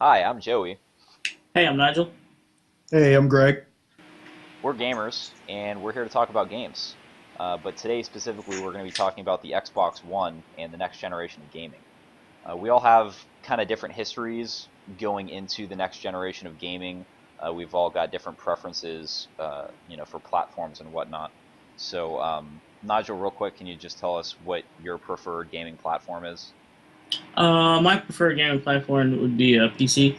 Hi, I'm Joey. Hey, I'm Nigel. Hey, I'm Greg. We're gamers, and we're here to talk about games. But today, specifically, we're going to be talking about the Xbox One and the next generation of gaming. We all have kind of different histories going into the next generation of gaming. We've all got different preferences, for platforms and whatnot. So, Nigel, real quick, can you just tell us what your preferred gaming platform is? My preferred gaming platform would be a PC.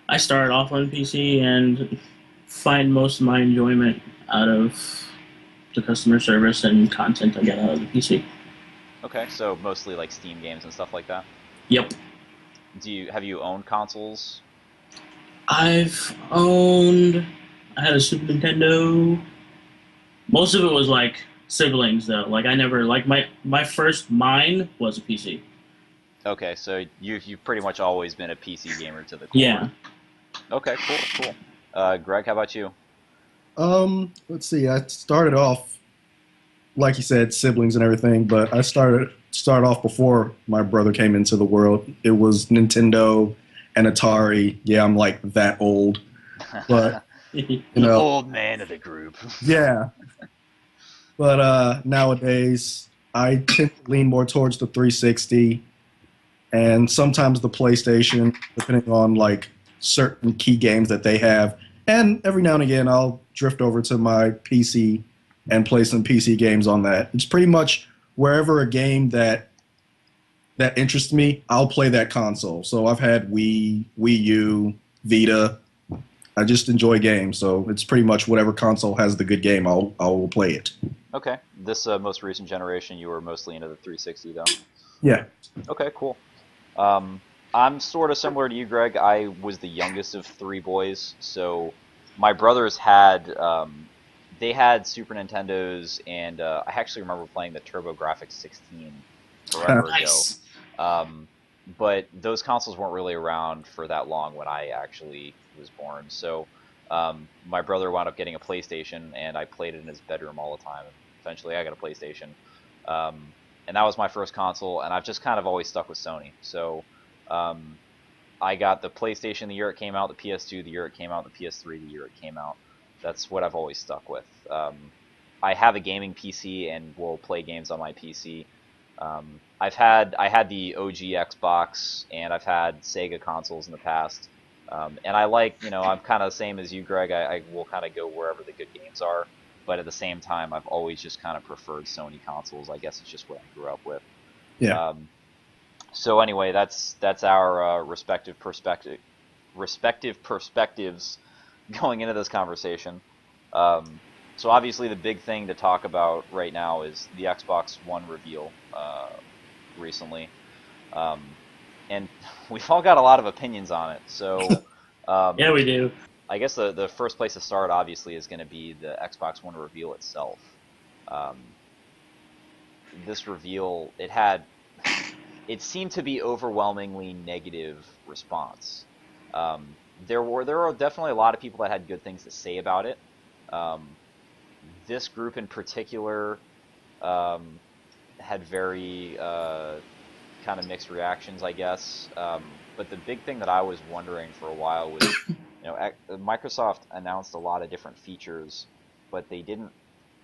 I started off on PC and find most of my enjoyment out of the customer service and content I get out of the PC. Okay, so mostly like Steam games and stuff like that. Yep. Have you owned consoles? I've owned. I had a Super Nintendo. Most of it was like siblings though. Like I never like my first mine was a PC. Okay, so you've pretty much always been a PC gamer to the core. Yeah. Okay, cool, cool. Greg, how about you? Let's see. I started off, like you said, siblings and everything, but I started off before my brother came into the world. It was Nintendo and Atari. Yeah, I'm like that old, but you The know, old man of the group. yeah. But nowadays, I tend to lean more towards the 360 and sometimes the PlayStation, depending on like certain key games that they have. And every now and again, I'll drift over to my PC and play some PC games on that. It's pretty much wherever a game that interests me, I'll play that console. So I've had Wii U, Vita. I just enjoy games, so it's pretty much whatever console has the good game, I'll play it. Okay, this most recent generation, you were mostly into the 360 though. Yeah. Okay, cool. Um, I'm sort of similar to you, Greg. I was the youngest of three boys, so my brothers had they had Super Nintendos, and I actually remember playing the TurboGrafx 16 forever ago. Nice. Um, but those consoles weren't really around for that long when I actually was born. So my brother wound up getting a PlayStation, and I played it in his bedroom all the time. And eventually, I got a PlayStation, um, and that was my first console. And I've just kind of always stuck with Sony. So um, I got the PlayStation the year it came out, the PS2 the year it came out, the PS3 the year it came out. That's what I've always stuck with. I have a gaming PC and will play games on my PC. I had the OG Xbox and I've had Sega consoles in the past. And I like, I'm kind of the same as you, Greg. I will kind of go wherever the good games are. But at the same time, I've always just kind of preferred Sony consoles. I guess it's just what I grew up with. Yeah. Um, so anyway, that's our respective perspectives going into this conversation. Um, so obviously the big thing to talk about right now is the Xbox One reveal recently, um, and we've all got a lot of opinions on it. So Yeah, um, we do. I guess the first place to start obviously is going to be the Xbox One reveal itself. Um, this reveal it seemed to be overwhelmingly negative response. There were definitely a lot of people that had good things to say about it. Um, this group in particular um, had very kind of mixed reactions, I guess. But the big thing that I was wondering for a while was, Microsoft announced a lot of different features, but they didn't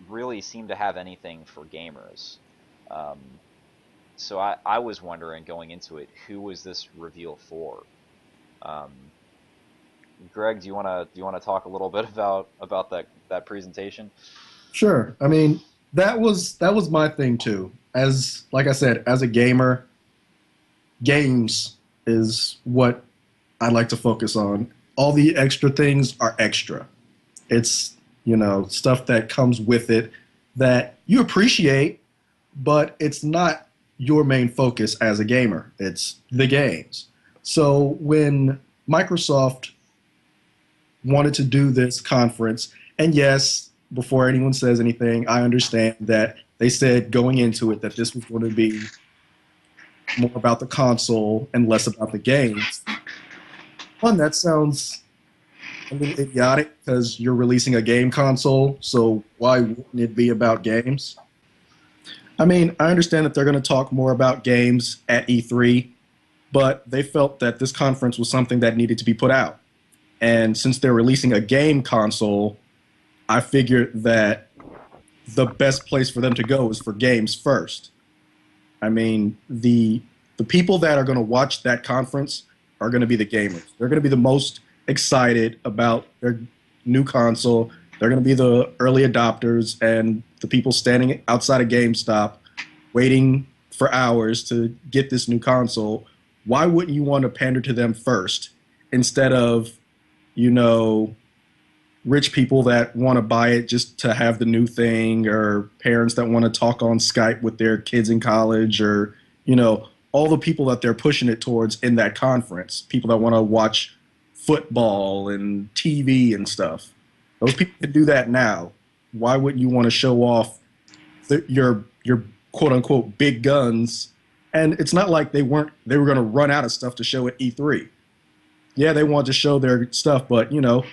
really seem to have anything for gamers. Um, so I was wondering going into it, who was this reveal for? Um, Greg, do you wanna talk a little bit about that presentation? Sure. I mean, that was my thing too. As like I said, as a gamer, games is what I like to focus on. All the extra things are extra. It's, stuff that comes with it that you appreciate, but it's not your main focus as a gamer. It's the games. So when Microsoft wanted to do this conference, and yes, before anyone says anything, I understand that they said going into it that this was going to be more about the console and less about the games. One, that sounds a little idiotic because you're releasing a game console, so why wouldn't it be about games? I mean, I understand that they're going to talk more about games at E3, but they felt that this conference was something that needed to be put out. And since they're releasing a game console, I figured that the best place for them to go is for games first. I mean, the people that are going to watch that conference are going to be the gamers. They're going to be the most excited about their new console. They're going to be the early adopters and the people standing outside of GameStop waiting for hours to get this new console. Why wouldn't you want to pander to them first instead of, you know, rich people that want to buy it just to have the new thing, or parents that want to talk on Skype with their kids in college, or, you know, all the people that they're pushing it towards in that conference, people that want to watch football and TV and stuff. Those people can do that now. Why wouldn't you want to show off your quote unquote big guns? And it's not like they were going to run out of stuff to show at E3. Yeah, they want to show their stuff, but, you know,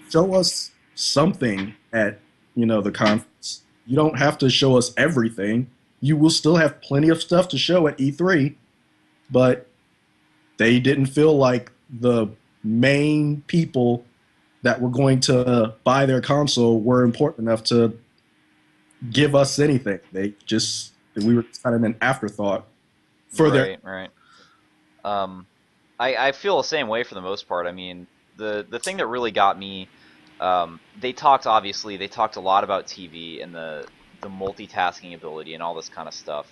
show us something at, you know, the conference. You don't have to show us everything. You will still have plenty of stuff to show at E3, but they didn't feel like the main people that were going to buy their console were important enough to give us anything. We were kind of an afterthought for their. Right. I feel the same way for the most part. I mean, the thing that really got me, they talked a lot about TV and the multitasking ability and all this kind of stuff.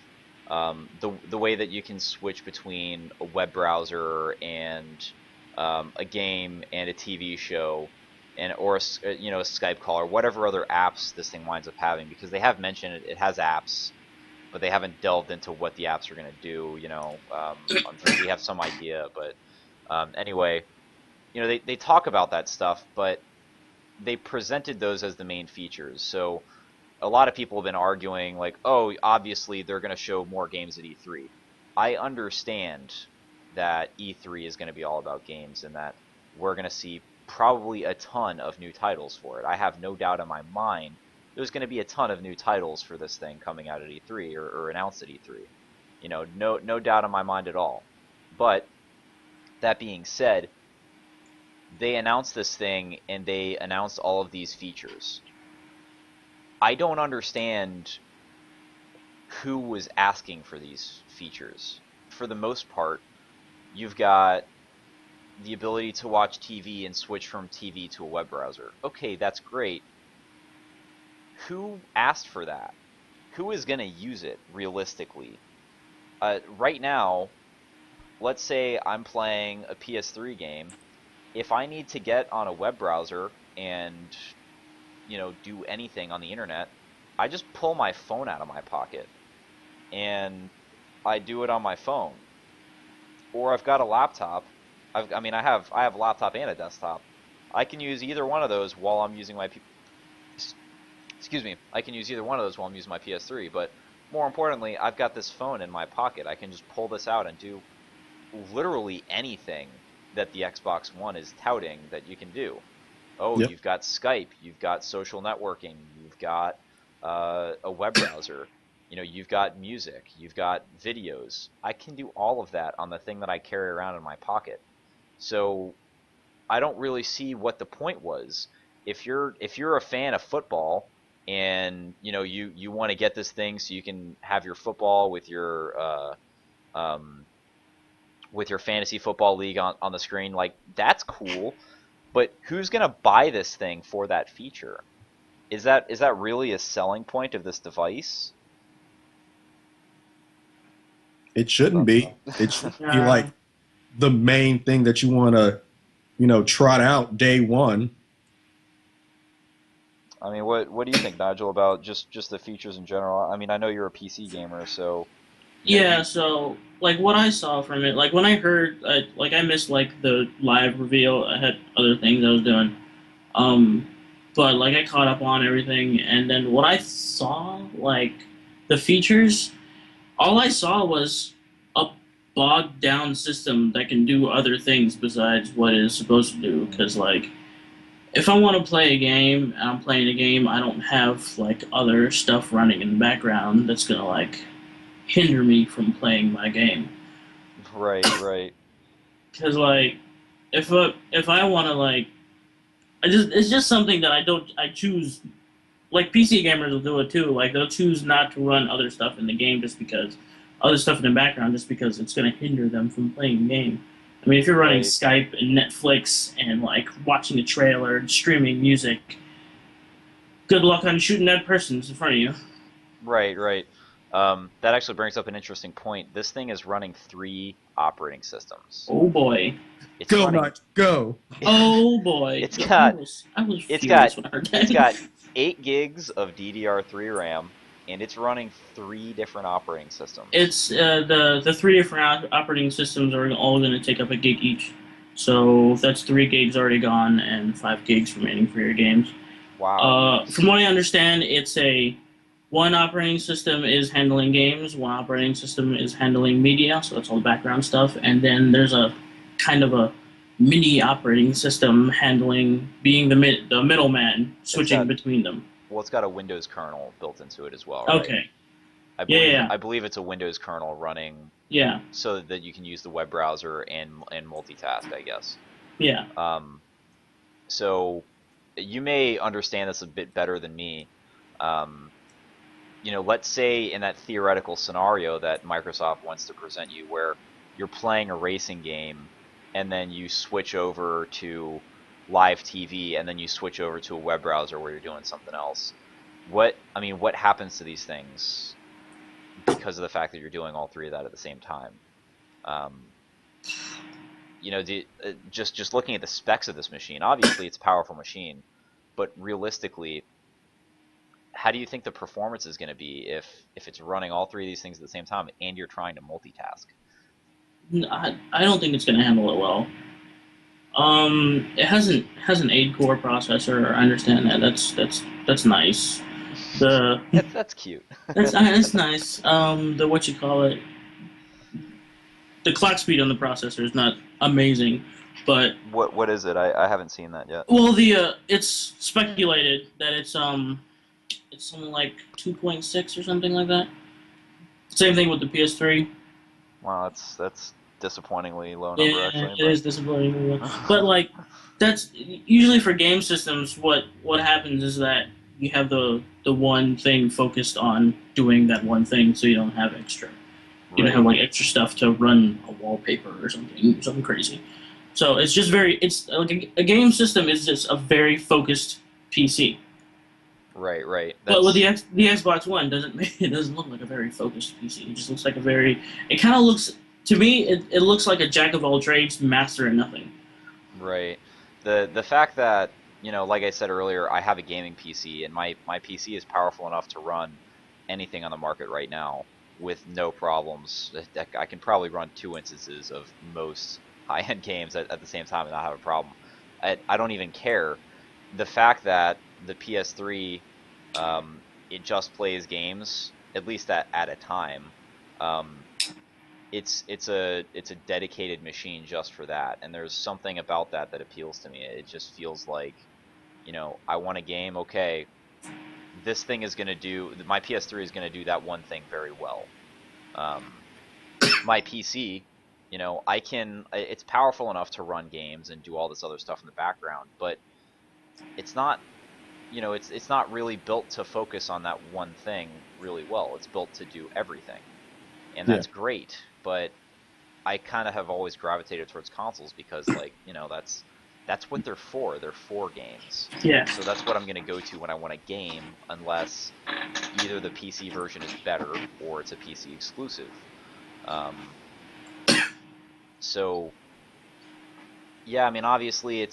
The way that you can switch between a web browser and a game and a TV show, or a Skype call or whatever other apps this thing winds up having, because they have mentioned it has apps, but they haven't delved into what the apps are going to do. I'm sure we have some idea, but anyway, they talk about that stuff, but they presented those as the main features. So a lot of people have been arguing like, oh, obviously they're going to show more games at E3. I understand that E3 is going to be all about games and that we're going to see probably a ton of new titles for it. I have no doubt in my mind there's going to be a ton of new titles for this thing coming out at E3 or announced at E3. No doubt in my mind at all. But that being said, they announced this thing and they announced all of these features. I don't understand who was asking for these features. For the most part, you've got the ability to watch TV and switch from TV to a web browser. Okay, that's great. Who asked for that? Who is going to use it realistically? Right now, let's say I'm playing a PS3 game. If I need to get on a web browser and do anything on the internet, I just pull my phone out of my pocket and I do it on my phone. Or I've got a laptop. I have a laptop and a desktop. I can use either one of those while I'm using my I can use either one of those while I'm using my PS3, but more importantly, I've got this phone in my pocket. I can just pull this out and do literally anything that the Xbox One is touting that you can do. Oh, yep. You've got Skype, you've got social networking, you've got a web browser, you've got music, you've got videos. I can do all of that on the thing that I carry around in my pocket. So I don't really see what the point was. If you're a fan of football and you want to get this thing so you can have your football with your fantasy football league on the screen, like, that's cool. But who's gonna buy this thing for that feature? Is that really a selling point of this device? It shouldn't be. It should be like the main thing that you want to, trot out day one. I mean, what do you think, Nigel, about just the features in general? I mean, I know you're a PC gamer, so. Yeah, so, like, what I saw from it, like, when I heard, I missed, like, the live reveal. I had other things I was doing. But, like, I caught up on everything, and then what I saw, like, the features, all I saw was a bogged-down system that can do other things besides what it is supposed to do, because, like, if I want to play a game, and I'm playing a game, I don't have, like, other stuff running in the background that's gonna, like, hinder me from playing my game. Right. because like if I want to like it's just something that I choose. Like PC gamers will do it too. Like they'll choose not to run other stuff in the game just because other stuff in the background just because it's going to hinder them from playing the game. I mean, if you're running Right. Skype and Netflix and like watching a trailer and streaming music, good luck on shooting that person in front of you. Right, right. That actually brings up an interesting point. This thing is running 3 operating systems. Oh boy. It's Go, running. Notch, go. Oh boy. It's got. I was It's furious got. when I heard It's that. got 8 gigs of DDR3 RAM, and it's running 3 different operating systems. It's the 3 different operating systems are all going to take up a gig each. So that's 3 gigs already gone and 5 gigs remaining for your games. Wow. From what I understand, it's one operating system is handling games, one operating system is handling media, so that's all the background stuff, and then there's a kind of a mini operating system being the middleman, switching between them. Well, it's got a Windows kernel built into it as well, right? Okay. I believe it's a Windows kernel running Yeah. so that you can use the web browser and multitask, I guess. Yeah. So you may understand this a bit better than me. Let's say in that theoretical scenario that Microsoft wants to present you where you're playing a racing game and then you switch over to live TV and then you switch over to a web browser where you're doing something else. What happens to these things because of the fact that you're doing all 3 of that at the same time? Just looking at the specs of this machine, obviously it's a powerful machine, but realistically, how do you think the performance is going to be if it's running all 3 of these things at the same time and you're trying to multitask? I don't think it's going to handle it well. It has an 8-core processor. I understand that. That's nice. That's cute. That's nice. The clock speed on the processor is not amazing, but what is it? I haven't seen that yet. well, it's speculated that it's something like 2.6 or something like that. Same thing with the PS3. Wow, that's disappointingly low number. Yeah, actually. it is disappointing. But like, that's usually for game systems. What happens is that you have the one thing focused on doing that one thing, so you don't have extra. You don't have like extra stuff to run a wallpaper or something crazy. So it's just it's like a game system is just a very focused PC. Right. But with the Xbox One, it doesn't look like a very focused PC. It just looks like it kind of looks, to me, it looks like a jack of all trades, master of nothing. Right. The fact that, like I said earlier, I have a gaming PC, and my PC is powerful enough to run anything on the market right now with no problems. I can probably run 2 instances of most high-end games at the same time and not have a problem. I don't even care. The fact that the PS3, it just plays games, at least at a time. It's a dedicated machine just for that, and there's something about that appeals to me. It just feels like, I want a game. Okay, this thing is gonna do. My PS3 is gonna do that one thing very well. My PC, it's powerful enough to run games and do all this other stuff in the background, but it's not. It's not really built to focus on that one thing really well. It's built to do everything, and that's great. But I kind of have always gravitated towards consoles because, that's what they're for. They're for games. Yeah. So that's what I'm going to go to when I want a game, unless either the PC version is better or it's a PC exclusive. So, yeah, obviously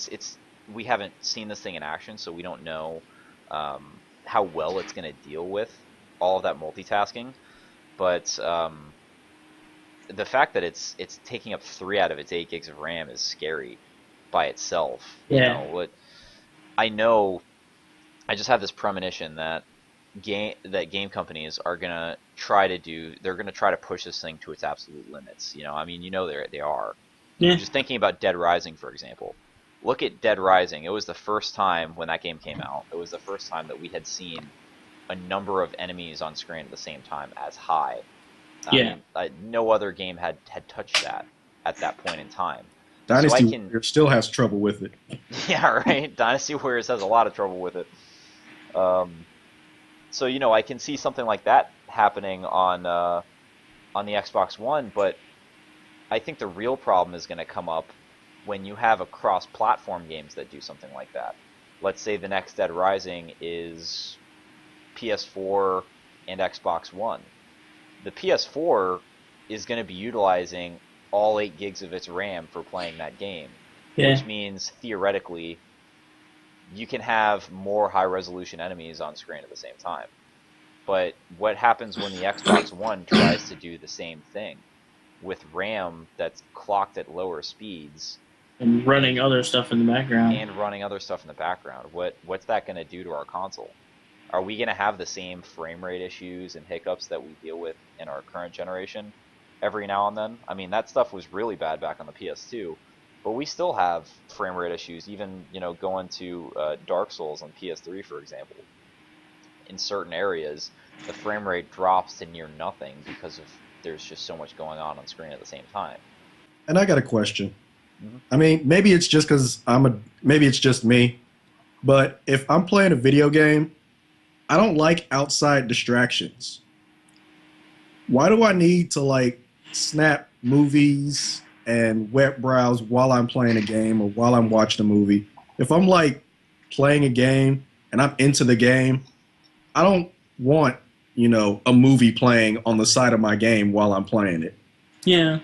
we haven't seen this thing in action, so we don't know how well it's going to deal with all of that multitasking. But the fact that it's taking up 3 out of its 8 gigs of RAM is scary by itself. Yeah. I just have this premonition that game companies are gonna try to push this thing to its absolute limits. They are. Yeah. Just thinking about Dead Rising, for example. Look at Dead Rising. It was the first time when that game came out. It was the first time that we had seen a number of enemies on screen at the same time as high. Yeah. No other game had touched that at that point in time. Dynasty can Warriors still has trouble with it. yeah, right. Dynasty Warriors has a lot of trouble with it. So I can see something like that happening on the Xbox One, but I think the real problem is going to come up when you have a cross-platform games that do something like that. Let's say the next Dead Rising is PS4 and Xbox One. The PS4 is going to be utilizing all 8 gigs of its RAM for playing that game, which means theoretically you can have more high-resolution enemies on screen at the same time. But what happens when the Xbox One tries to do the same thing with RAM that's clocked at lower speeds and running other stuff in the background? What's that going to do to our console? Are we going to have the same frame rate issues and hiccups that we deal with in our current generation every now and then? I mean, that stuff was really bad back on the PS2, but we still have frame rate issues, even going to Dark Souls on PS3, for example. In certain areas, the frame rate drops to near nothing because of there's just so much going on screen at the same time. And I got a question. Mm-hmm. I mean, maybe it's just because maybe it's just me, but if I'm playing a video game, I don't like outside distractions. Why do I need to snap movies and web browse while I'm playing a game or while I'm watching a movie? If I'm playing a game and I'm into the game, I don't want, a movie playing on the side of my game while I'm playing it. Yeah.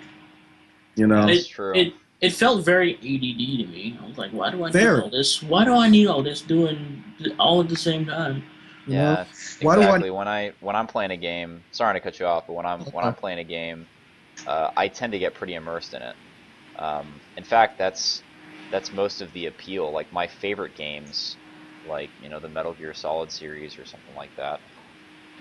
That's true. It felt very ADD to me. I was like, why do I need all this? Why do I need all this doing all at the same time? Yeah, exactly. When I'm playing a game, sorry to cut you off, but when I'm playing a game, I tend to get pretty immersed in it. In fact, that's most of the appeal. Like my favorite games, the Metal Gear Solid series or something like that.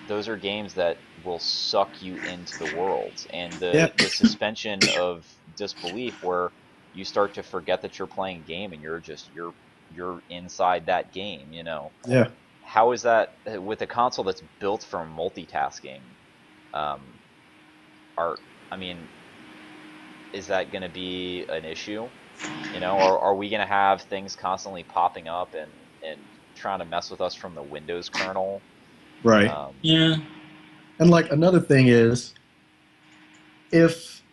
Those are games that will suck you into the world, and the suspension of disbelief where you start to forget that you're playing a game and you're inside that game. Yeah. How is that with a console that's built for multitasking? Is that going to be an issue? Are we going to have things constantly popping up and trying to mess with us from the Windows kernel? Right. Yeah. And another thing is, if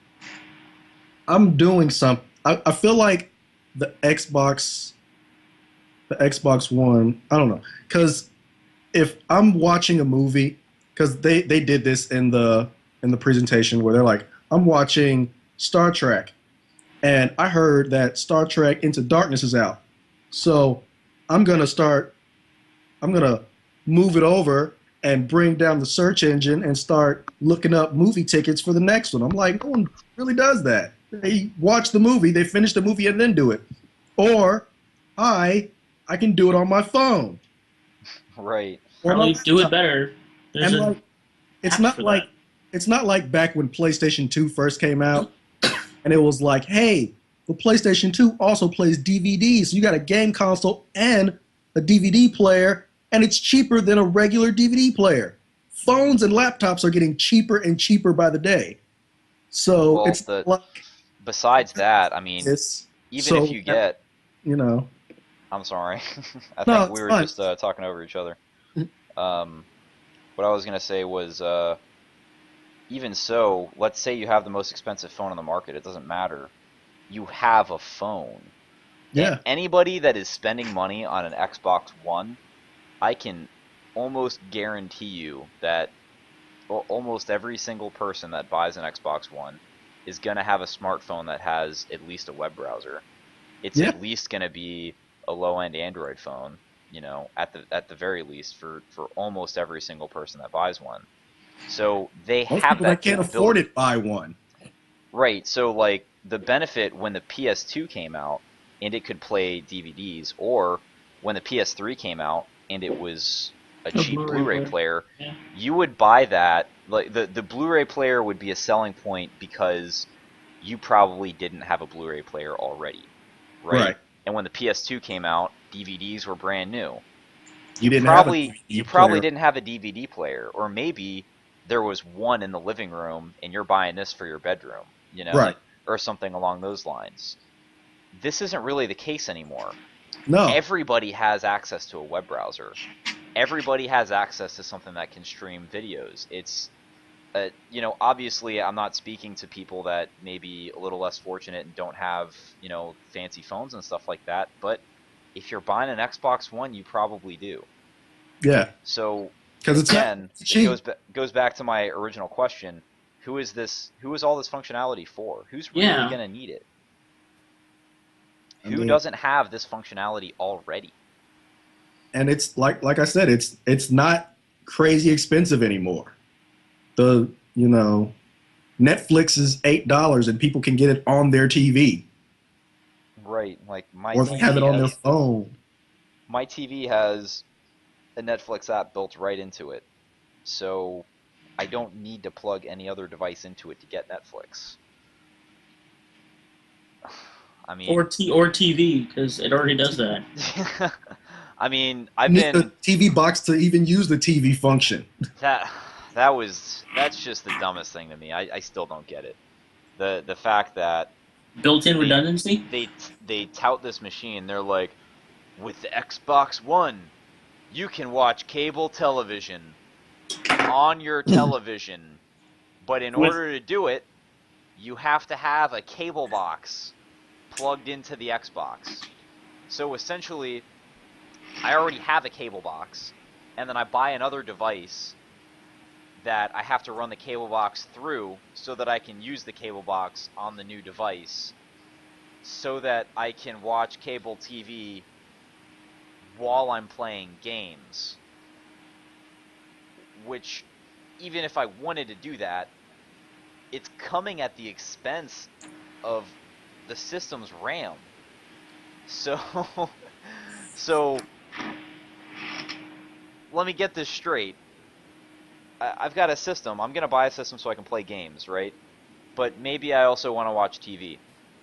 I'm doing something, I feel like the Xbox One, I don't know, because if I'm watching a movie, because they did this in the presentation where they're like, I'm watching Star Trek, and I heard that Star Trek Into Darkness is out, so I'm gonna move it over and bring down the search engine and start looking up movie tickets for the next one. I'm like, no one really does that. They watch the movie, they finish the movie, and then do it. Or I can do it on my phone. Right. Probably do it better. And it's not like back when PlayStation 2 first came out, and it was like, hey, the PlayStation 2 also plays DVDs. So you got a game console and a DVD player, and it's cheaper than a regular DVD player. Phones and laptops are getting cheaper and cheaper by the day. So besides that, I mean, if you get, I'm sorry, I think we were just talking over each other. What I was gonna say was, even so, let's say you have the most expensive phone on the market. It doesn't matter. You have a phone. Yeah. And anybody that is spending money on an Xbox One, I can almost guarantee you that almost every single person that buys an Xbox One is going to have a smartphone that has at least a web browser. It's at least going to be a low-end Android phone, at the very least for almost every single person that buys one. So they Most have people that can't afford it buy one. Right. So the benefit when the PS2 came out and it could play DVDs, or when the PS3 came out and it was a cheap Blu-ray player, you would buy that. The Blu-ray player would be a selling point because you probably didn't have a Blu-ray player already, right? And when the PS2 came out, DVDs were brand new. You probably didn't have a DVD player, or maybe there was one in the living room and you're buying this for your bedroom, right, or something along those lines. this isn't really the case anymore. No. Everybody has access to a web browser. Everybody has access to something that can stream videos. It's, you know, obviously I'm not speaking to people that may be a little less fortunate and don't have, you know, fancy phones and stuff like that, but if you're buying an Xbox One, you probably do. Yeah. So, Because it's again, not cheap. it goes back to my original question. Who is all this functionality for? Who's really Yeah. going to need it? I Who mean- doesn't have this functionality already? And it's like I said, it's not crazy expensive anymore. The Netflix is $8 and people can get it on their TV, Right, like or they have it on their phone. my TV has a Netflix app built right into it, so I don't need to plug any other device into it to get Netflix. I mean, Or TV, because it already does that. I mean, You I've need the been TV box to even use the TV function. that's just the dumbest thing to me. I still don't get it. The fact that Built-in redundancy? they tout this machine. They're like, with the Xbox One, you can watch cable television on your television, but in With- order to do it, you have to have a cable box plugged into the Xbox. So essentially, I already have a cable box, and then I buy another device that I have to run the cable box through so that I can use the cable box on the new device so that I can watch cable TV while I'm playing games. Which, even if I wanted to do that, it's coming at the expense of the system's RAM. So, so let me get this straight. I've got a system. I'm going to buy a system so I can play games, right? But maybe I also want to watch TV.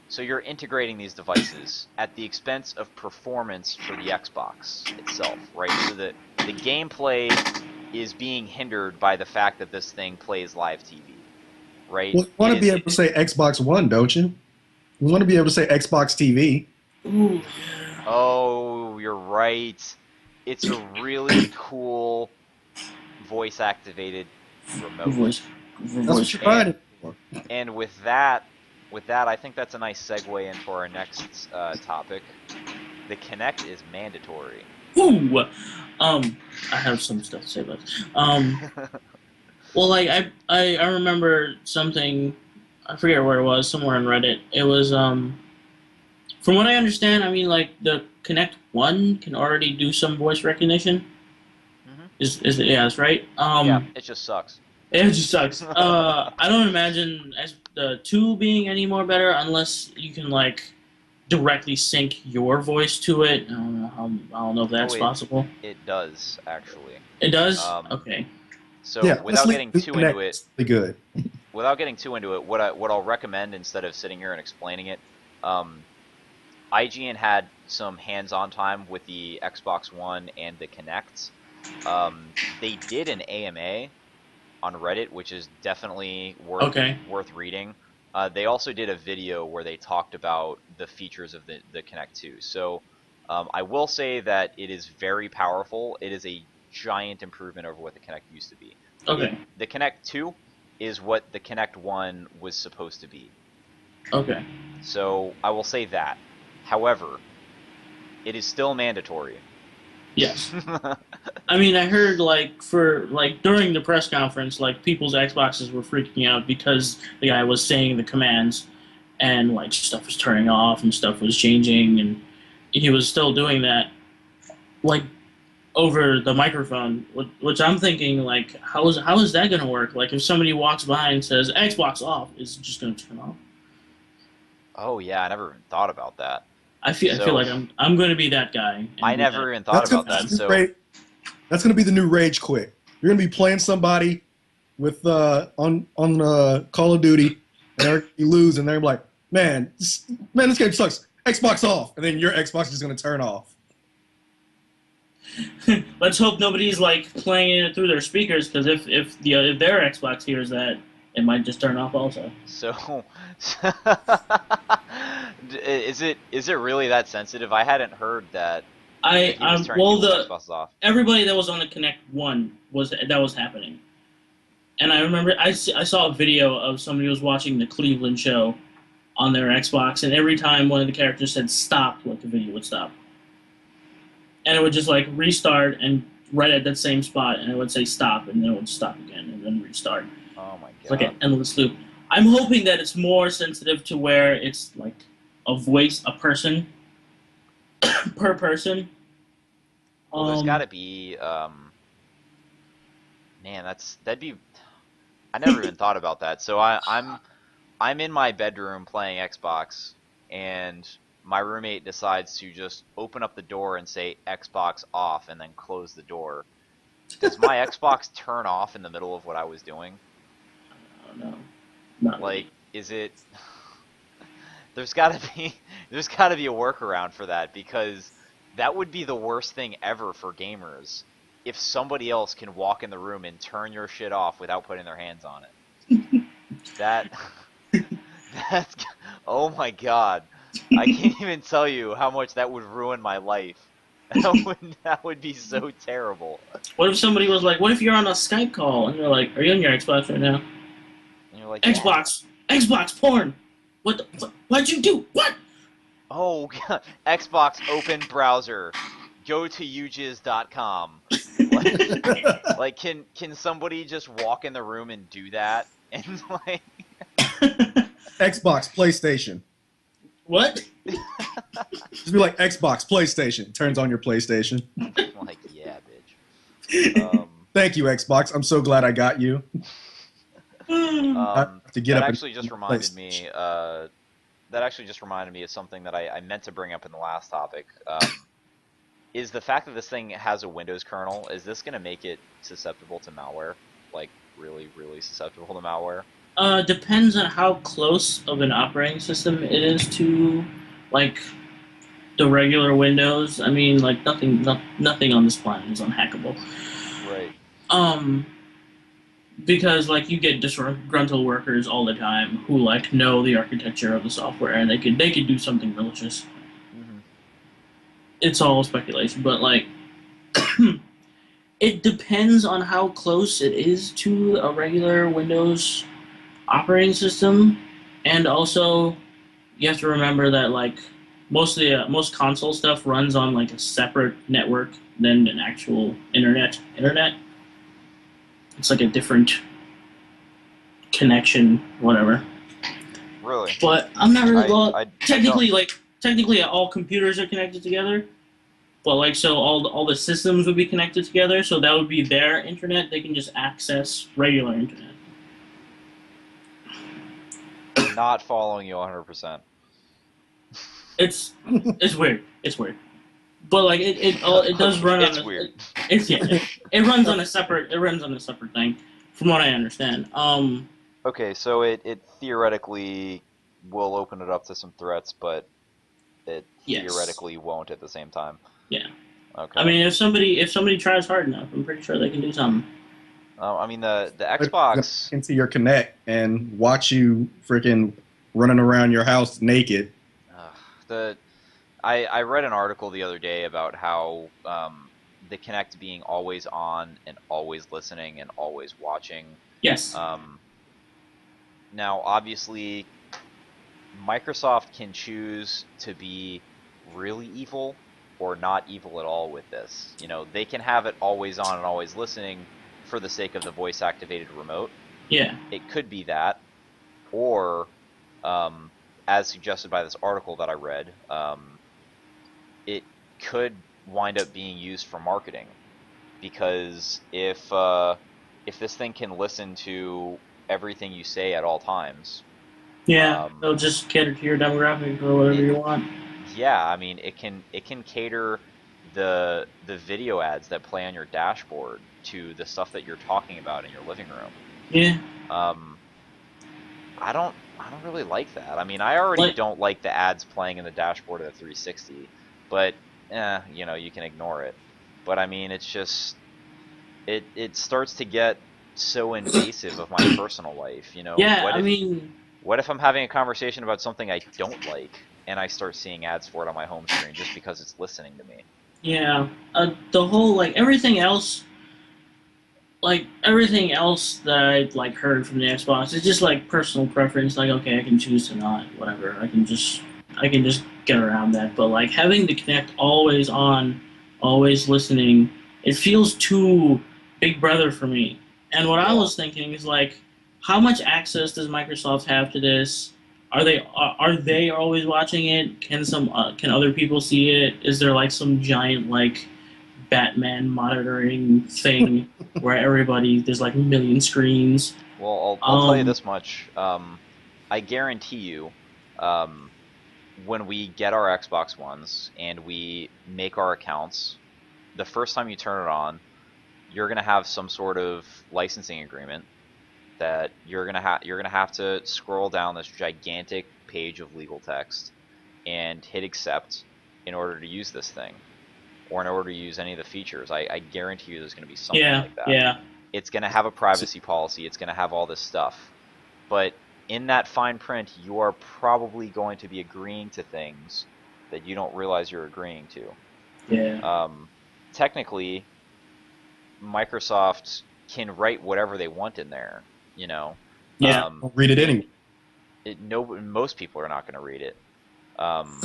So you're integrating these devices at the expense of performance for the Xbox itself, right? So the gameplay is being hindered by the fact that this thing plays live TV, right? Well, you want to be able to say Xbox One, don't you? You want to be able to say Xbox TV. Ooh. Oh, you're right. It's a really cool voice-activated remote. Voice That's what you're buying it for. And with that, I think that's a nice segue into our next topic. The Kinect is mandatory. Ooh. I have some stuff to say about this. Well, like I remember something. I forget where it was. Somewhere on Reddit. It was from what I understand. I mean, like the Kinect One can already do some voice recognition. Mhm. Yeah, that's right. Yeah, it just sucks. It just sucks. I don't imagine as the 2 being any more better unless you can like directly sync your voice to it. I don't know if that's Oh, possible. It does, actually. It does. Um, Okay. So Yeah, without let's getting leave too Kinect into it, really good. what I'll recommend instead of sitting here and explaining it, IGN had some hands-on time with the Xbox One and the Kinect. They did an AMA on Reddit, which is definitely worth reading. They also did a video where they talked about the features of the Kinect 2. So I will say that it is very powerful. It is a giant improvement over what the Kinect used to be. Okay. The Kinect 2 is what the Kinect 1 was supposed to be. Okay. So I will say that. However, it is still mandatory. Yes. I mean, I heard during the press conference, like people's Xboxes were freaking out because the guy was saying the commands, and like stuff was turning off and stuff was changing, and he was still doing that, like over the microphone. Which I'm thinking, like, how is that going to work? Like, if somebody walks by and says Xbox off, is it just going to turn off? Oh yeah, I never even thought about that. I feel like I'm going to be that guy. and I do never that. even thought about that. So That's going to be the new Rage Quit. You're going to be playing somebody with on Call of Duty, and you lose, and they're like, man, this game sucks. Xbox off, and then your Xbox is just going to turn off. Let's hope nobody's like playing it through their speakers, because if their Xbox hears that, it might just turn off also. So Is it really that sensitive? I hadn't heard that he was turning well, people's the Xboxes off. everybody that was on the Connect One was happening, and I remember I saw a video of somebody was watching the Cleveland show on their Xbox, and every time one of the characters said stop, like the video would stop, and it would just like restart and right at that same spot, and it would say stop, and then it would stop again and then restart. Oh my It's like god. an endless loop. I'm hoping that it's more sensitive to where it's like a voice, a person per person. Well, there's got to be. Man, that'd be. I never even thought about that. So I'm in my bedroom playing Xbox, and my roommate decides to just open up the door and say Xbox off, and then close the door. Does my Xbox turn off in the middle of what I was doing? I don't know. Not Like, really. is it? There's got to be a workaround for that, because that would be the worst thing ever for gamers if somebody else can walk in the room and turn your shit off without putting their hands on it. That that's oh my god. I can't even tell you how much that would ruin my life. That would be so terrible. What if somebody was like, "What if you're on a Skype call and you're like, are you on your Xbox right now? And you're like, yeah. Xbox porn. What'd you do? What?" Oh god. Xbox open browser. Go to ujiz.com. Like can somebody just walk in the room and do that? And like Xbox, PlayStation. What? Just be like Xbox, PlayStation. Turns on your PlayStation. like yeah, bitch. Thank you, Xbox. I'm so glad I got you. I have to get that up actually and just reminded me. That actually just reminded me of something that I meant to bring up in the last topic. Is the fact that this thing has a Windows kernel, is this going to make it susceptible to malware? Like, really, really susceptible to malware? Depends on how close of an operating system it is to, like, the regular Windows. I mean, like, nothing on this planet is unhackable. Right. Because, like, you get disgruntled workers all the time who, like, know the architecture of the software, and they could do something malicious. Mm-hmm. It's all speculation, but, like, it depends on how close it is to a regular Windows operating system, and also you have to remember that like most console stuff runs on like a separate network than an actual internet. It's like a different connection, whatever. Really? But I'm not really technically, technically all computers are connected together. But like so all the systems would be connected together, so that would be their internet. They can just access regular internet. not following you 100%. It's weird. It's weird. But like it does run it's on a, weird. It runs on a separate thing, from what I understand. Okay, so it theoretically will open it up to some threats, but it theoretically won't at the same time. Yeah. Okay. I mean, if somebody tries hard enough, I'm pretty sure they can do something. I mean, the Xbox into your Kinect and watch you freaking running around your house naked. I read an article the other day about how the Kinect being always on and always listening and always watching. Yes. Now, obviously, Microsoft can choose to be really evil or not evil at all with this. You know, they can have it always on and always listening for the sake of the voice-activated remote. Yeah. It could be that, or as suggested by this article that I read, it could wind up being used for marketing, because if this thing can listen to everything you say at all times, they'll just cater to your demographic or whatever you want. Yeah, I mean, it can cater the video ads that play on your dashboard to the stuff that you're talking about in your living room. Yeah. I don't really like that. I mean, I already don't like the ads playing in the dashboard of the 360, but you know, you can ignore it. But I mean, it's just it starts to get so invasive of my personal life, you know. Yeah, what if I'm having a conversation about something I don't like, and I start seeing ads for it on my home screen just because it's listening to me. Yeah. The whole everything else that I heard from the Xbox is just personal preference. Like, okay, I can choose to not, whatever. I can just get around that. But having the Kinect always on, always listening, it feels too Big Brother for me. And what I Yeah. was thinking is how much access does Microsoft have to this? Are they always watching it? Can other people see it? Is there some giant Batman monitoring thing where there's a million screens? Well, I'll tell you this much. I guarantee you, um, when we get our Xbox Ones and we make our accounts, the first time you turn it on, you're gonna have some sort of licensing agreement that you're gonna have to scroll down this gigantic page of legal text and hit accept in order to use this thing, or in order to use any of the features. I guarantee you there's gonna be something Yeah, like that. yeah, It's gonna have a privacy policy. It's gonna have all this stuff, but in that fine print, you are probably going to be agreeing to things that you don't realize you're agreeing to. yeah, Technically, Microsoft can write whatever they want in there. You know, yeah, um, Don't read it anyway. most people are not going to read it. Um,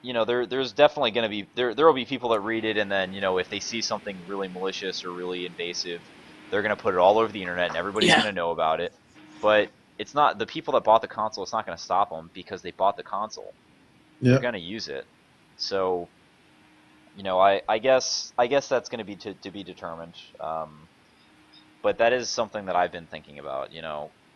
there's definitely going to be there will be people that read it, and then if they see something really malicious or really invasive, they're going to put it all over the internet, and everybody's yeah, going to know about it. But it's not the people that bought the console. It's not going to stop them because they bought the console. They're Yeah. going to use it. So, I guess that's going to be to be determined. But that is something that I've been thinking about.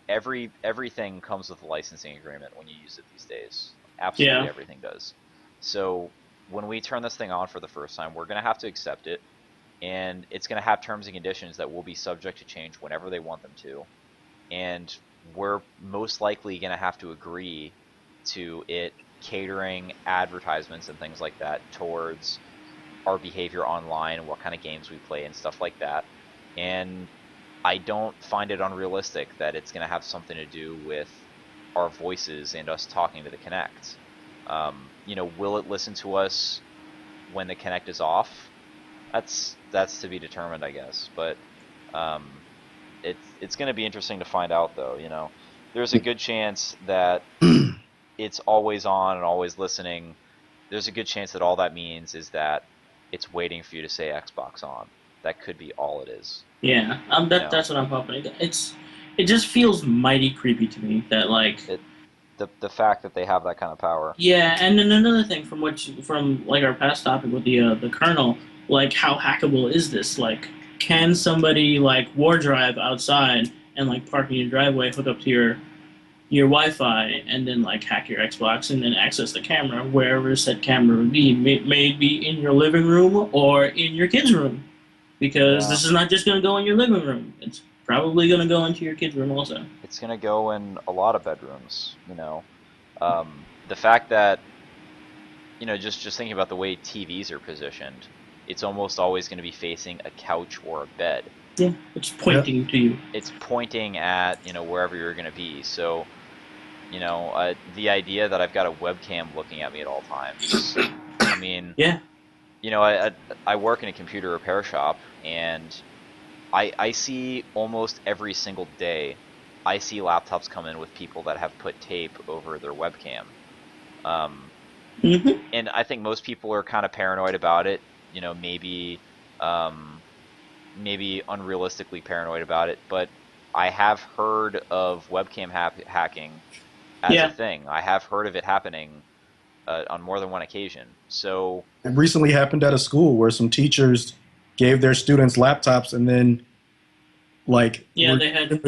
Everything comes with a licensing agreement when you use it these days. Absolutely yeah, everything does. So when we turn this thing on for the first time, we're going to have to accept it, and it's going to have terms and conditions that will be subject to change whenever they want them to. And we're most likely going to have to agree to it catering advertisements and things like that towards our behavior online and what kind of games we play and stuff like that. And I don't find it unrealistic that it's going to have something to do with our voices and us talking to the Kinect. Will it listen to us when the Kinect is off? That's to be determined, I guess. But um, it's going to be interesting to find out, though. There's a good chance that it's always on and always listening. There's a good chance that all that means is that it's waiting for you to say Xbox on. That could be all it is. yeah. You know, That's what I'm hoping. It just feels mighty creepy to me that the fact that they have that kind of power. yeah. And then another thing from our past topic with the kernel, how hackable is this? Can somebody war drive outside and park in your driveway, hook up to your Wi-Fi, and then hack your Xbox and then access the camera wherever said camera would be. May it be in your living room or in your kid's room, because Yeah. this is not just going to go in your living room. It's probably going to go into your kid's room also. It's going to go in a lot of bedrooms. The fact that just thinking about the way TVs are positioned, it's almost always going to be facing a couch or a bed. Yeah, it's pointing to you. It's pointing at wherever you're going to be. So the idea that I've got a webcam looking at me at all times. I mean, Yeah, I work in a computer repair shop, and I see almost every single day, I see laptops come in with people that have put tape over their webcam. And I think most people are kind of paranoid about it. Maybe unrealistically paranoid about it, but I have heard of webcam hacking as Yeah. a thing. I have heard of it happening on more than one occasion. So It recently happened at a school where some teachers gave their students laptops and then Yeah, they had-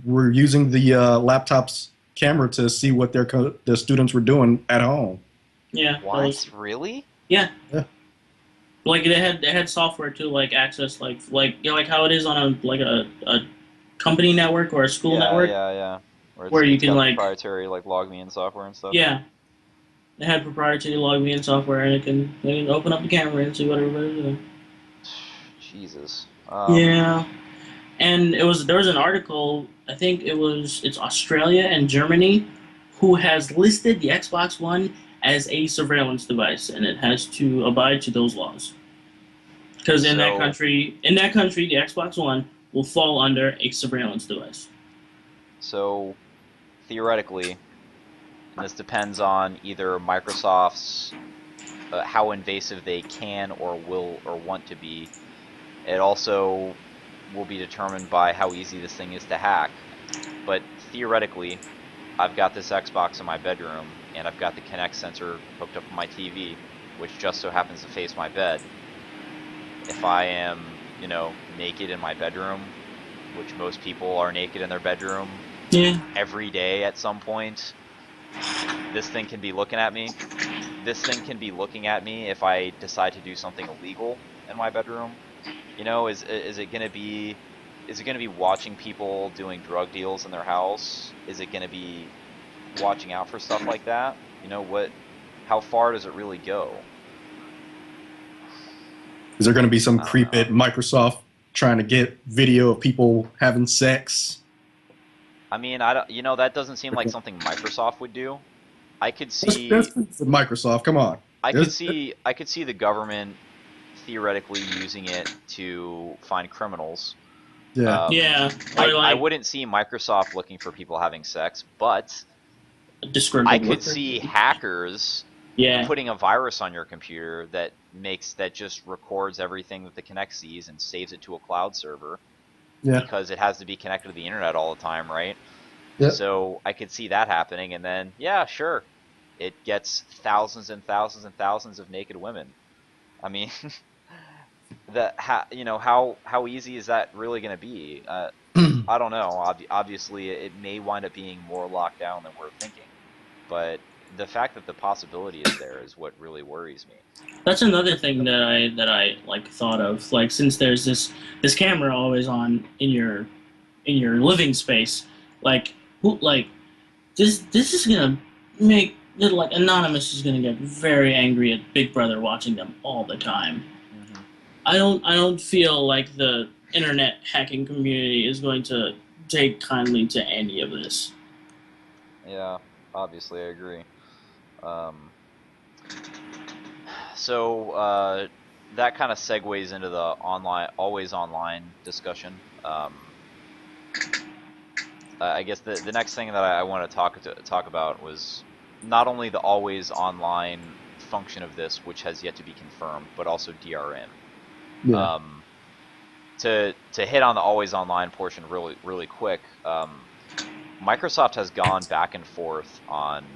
were using the laptop's camera to see what their students were doing at home. yeah. that what? was- Really? yeah. Yeah. They had software to access how it is on a company network or a school network. Yeah. Where you it's can, got proprietary log me in software and stuff. Yeah, they had proprietary log me in software, and they can open up the camera and see what everybody's doing. Jesus. Yeah, and there was an article. I think it's Australia and Germany who has listed the Xbox One as a surveillance device, and it has to abide to those laws. Because in that So- country, the Xbox One will fall under a surveillance device. So, theoretically, and this depends on either Microsoft's how invasive they can or will or want to be. It also will be determined by how easy this thing is to hack. But theoretically, I've got this Xbox in my bedroom, and I've got the Kinect sensor hooked up on my TV, which just so happens to face my bed. If I am, naked in my bedroom, which most people are naked in their bedroom Yeah. every day at some point, this thing can be looking at me. This thing can be looking at me if I decide to do something illegal in my bedroom. Is it gonna be watching people doing drug deals in their house? Is it gonna be watching out for stuff like that? How far does it really go? Is there going to be some I don't creep know. at Microsoft trying to get video of people having sex? I mean, I don't, that doesn't seem like something Microsoft would do. I could see That's for Microsoft. Come on. I could see the government theoretically using it to find criminals. Yeah. Yeah. I wouldn't see Microsoft looking for people having sex, but I could see hackers Yeah. putting a virus on your computer that just records everything that the Kinect sees and saves it to a cloud server. Yeah. Because it has to be connected to the internet all the time, right? Yep. So I could see that happening, and then yeah, sure, it gets thousands and thousands and thousands of naked women. I mean, how easy is that really going to be? I don't know. Obviously, it may wind up being more locked down than we're thinking, but the fact that the possibility is there is what really worries me. That's another thing that I like thought of. Like, since there's this camera always on in your living space, this is gonna make Anonymous is gonna get very angry at Big Brother watching them all the time. Mm-hmm. I don't feel like the internet hacking community is going to take kindly to any of this. Yeah, obviously I agree. So that kind of segues into the always online discussion. I guess the next thing that I want to talk about was not only the always online function of this, which has yet to be confirmed, but also DRM. Yeah. To hit on the always online portion really quick, Microsoft has gone back and forth on.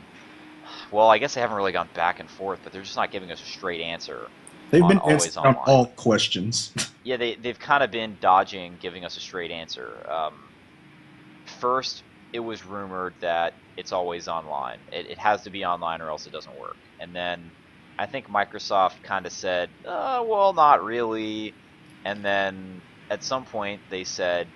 Well, I guess they haven't really gone back and forth, but they're just not giving us a straight answer. They've been always answering on online. all questions. Yeah, they've kind of been dodging giving us a straight answer. First, it was rumored that it's always online. It has to be online or else it doesn't work. And then I think Microsoft kind of said, well, not really. And then at some point they said,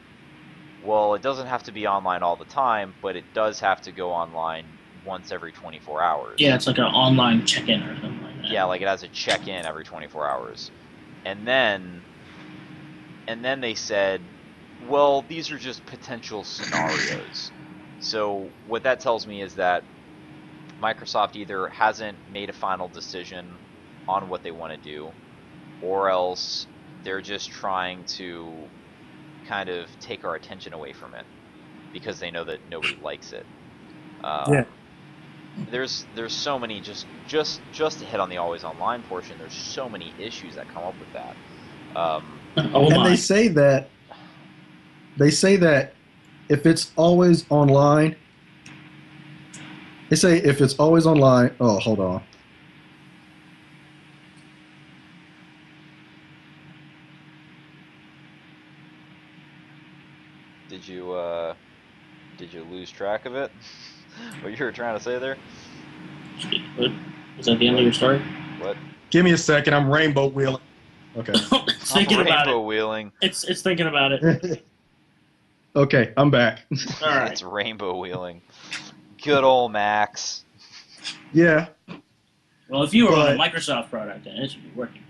well, it doesn't have to be online all the time, but it does have to go online once every 24 hours. Yeah, it's like an online check-in or something like that. Yeah, like it has a check-in every 24 hours. And then they said, well, these are just potential scenarios. So what that tells me is that Microsoft either hasn't made a final decision on what they want to do, or else they're just trying to kind of take our attention away from it because they know that nobody likes it. Yeah. There's so many just to hit on the always online portion. There's so many issues that come up with that. Oh And my. they say that if it's always online, oh, hold on. Did you lose track of it? What you were trying to say there? What? Is that the end of your story? What? Give me a second. I'm rainbow wheeling. Okay. It's thinking about Rainbow it. wheeling. It's thinking about it. Okay, I'm back. All right. It's rainbow wheeling. Good old Max. Yeah. Well, if you were on a But- Microsoft product, then it should be working.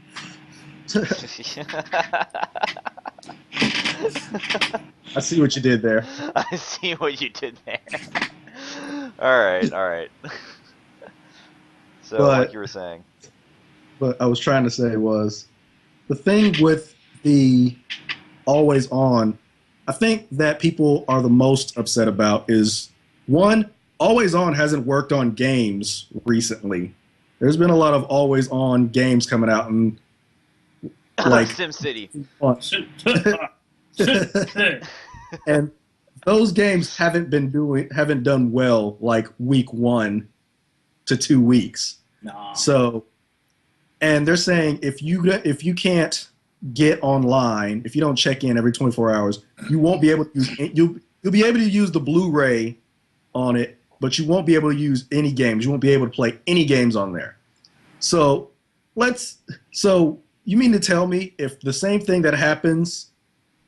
I see what you did there. I see what you did there. All right, all right. So, like But you were saying, I was trying to say was the thing with the always on, I think that people are the most upset about is one, always on hasn't worked on games recently. There's been a lot of always on games coming out and like SimCity. and those games haven't done well like week 1 to 2 weeks. No. So and they're saying if you can't get online, if you don't check in every 24 hours, you won't be able to use you'll be able to use the Blu-ray on it, but you won't be able to use any games. You won't be able to play any games on there. So so you mean to tell me if the same thing that happens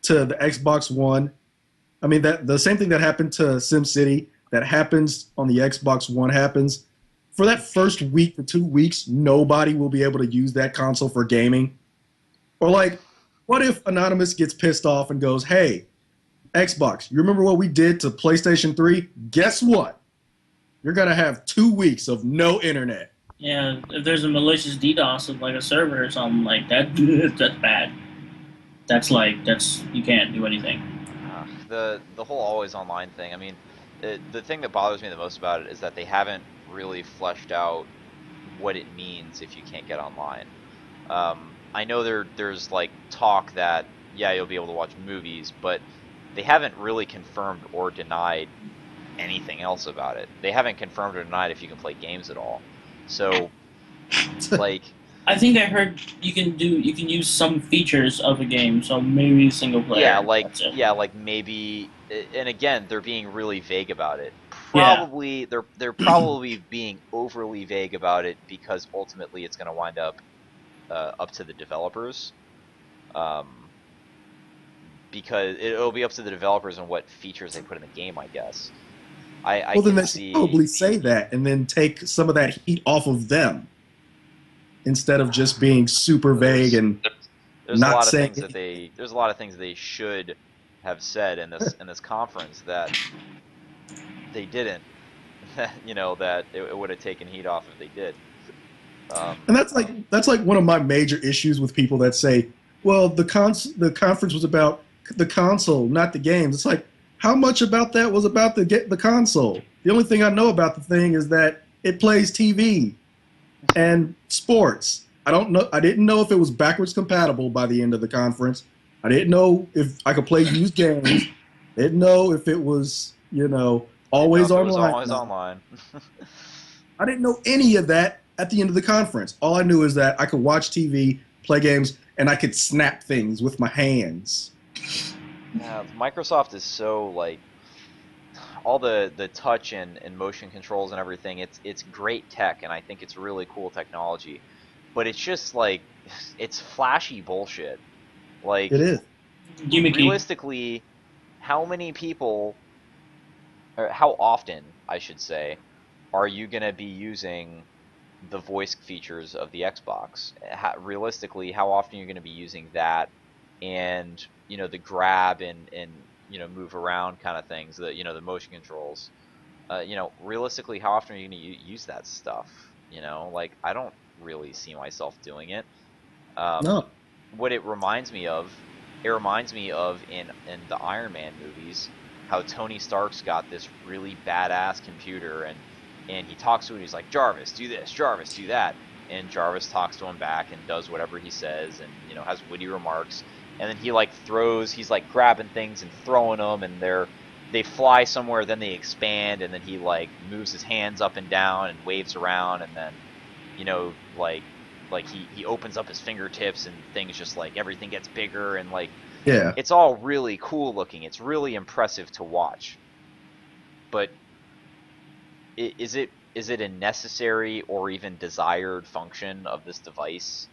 to the Xbox One, I mean that the same thing that happened to SimCity that happens on the Xbox One happens for that first week to 2 weeks, nobody will be able to use that console for gaming? Or like, what if Anonymous gets pissed off and goes, "Hey, Xbox, you remember what we did to PlayStation 3? Guess what? You're gonna have 2 weeks of no internet." Yeah, if there's a malicious DDoS of like a server or something like that, that's bad. That's you can't do anything. The whole always online thing. I mean, the thing that bothers me the most about it is that they haven't really fleshed out what it means if you can't get online. I know there's like talk that yeah you'll be able to watch movies, but they haven't really confirmed or denied anything else about it. They haven't confirmed or denied if you can play games at all. So like I think I heard you can use some features of a game, so maybe single player. yeah, like maybe, and again, they're being really vague about it. Yeah. Probably they're probably being overly vague about it because ultimately it's going to wind up up to the developers. Um, because it'll be up to the developers on what features they put in the game, I guess. I Well, then can they should see. probably say that and then take some of that heat off of them instead of just being super vague and There's a not lot of saying things that there's a lot of things they should have said in this conference that they didn't. You know, that it would have taken heat off if they did. And that's like one of my major issues with people that say, "Well, the conference was about the console, not the games." It's like, how much about that was about the console? The only thing I know about the thing is that it plays TV and sports. I didn't know if it was backwards compatible by the end of the conference. I didn't know if I could play used games. Didn't know if it was, always online. Always online. I didn't know any of that at the end of the conference. All I knew is that I could watch TV, play games, and I could snap things with my hands. Yeah, Microsoft is so like all the touch and motion controls and everything. It's great tech, and I think it's really cool technology. But it's just like it's flashy bullshit. Like It is. Gimmicky. realistically, how many people, or how often, I should say, are you gonna be using the voice features of the Xbox? Realistically, how often are you gonna be using that, and the grab and move around kind of things, the motion controls. Realistically, how often are you gonna use that stuff? Like I don't really see myself doing it. No. What it reminds me of in the Iron Man movies, how Tony Stark's got this really badass computer and he talks to it and he's like, "Jarvis, do this, Jarvis, do that." And Jarvis talks to him back and does whatever he says and has witty remarks. And then he's like grabbing things and throwing them, and they fly somewhere, then they expand, and then he like moves his hands up and down and waves around, and then like he opens up his fingertips and things just like everything gets bigger, and like Yeah. it's all really cool looking. It's really impressive to watch. But is it a necessary or even desired function of this device?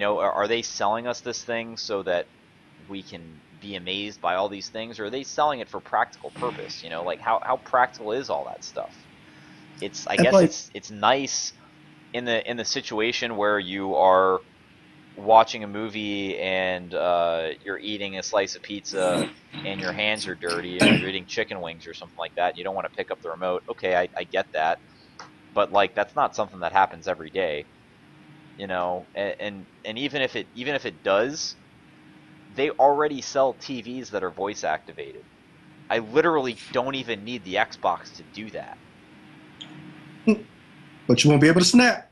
Are they selling us this thing so that we can be amazed by all these things, or are they selling it for practical purpose? Like how practical is all that stuff? I And guess like, it's nice in the situation where you are watching a movie and you're eating a slice of pizza and your hands are dirty, or you're eating chicken wings or something like that, and you don't want to pick up the remote. Okay, I get that, but like that's not something that happens every day, you know. And even if it does, they already sell TVs that are voice activated. I literally don't even need the Xbox to do that. But you won't be able to snap.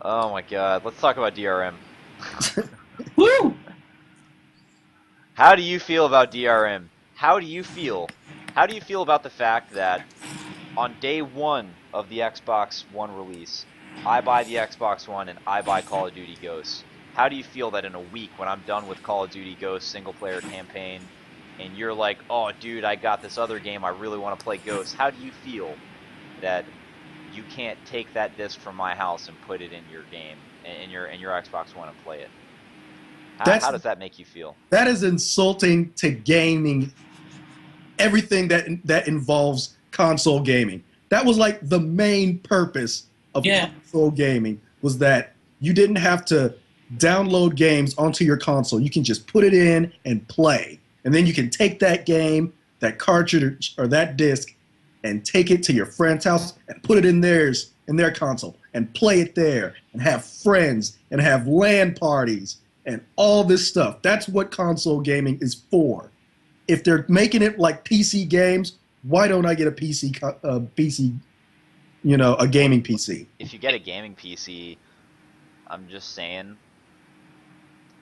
Oh my god, let's talk about DRM. Woo! How do you feel about DRM? How do you feel? How do you feel about the fact that on day one of the Xbox One release, I buy the Xbox One and I buy Call of Duty Ghosts? How do you feel that in a week, when I'm done with Call of Duty Ghosts single player campaign, and you're like, oh dude, I got this other game, I really want to play Ghosts? How do you feel that you can't take that disc from my house and put it in your game, in your Xbox One, and play it? How does that make you feel? That is insulting to gaming. Everything that involves console gaming. That was like the main purpose of console gaming, was that you didn't have to download games onto your console. You can just put it in and play. And then you can take that game, that cartridge or that disc, and take it to your friend's house and put it in their console and play it there and have friends and have LAN parties and all this stuff. That's what console gaming is for. If they're making it like PC games, why don't I get a PC, you know, a gaming PC? If you get a gaming PC, I'm just saying,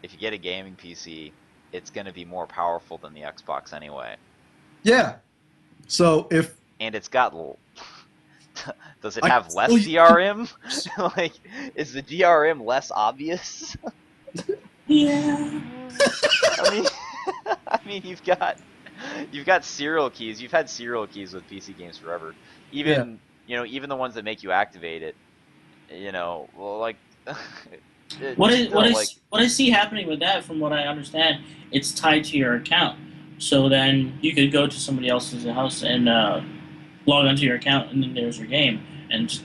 if you get a gaming PC, it's going to be more powerful than the Xbox anyway. Yeah. So and it's got does it have less DRM? Like, is the DRM less obvious? Yeah. I mean, you've got serial keys. You've had serial keys with PC games forever. Even you know, even the ones that make you activate it. You know, well, like what I see happening with that, from what I understand, it's tied to your account. So then you could go to somebody else's house and log onto your account, and then there's your game, and just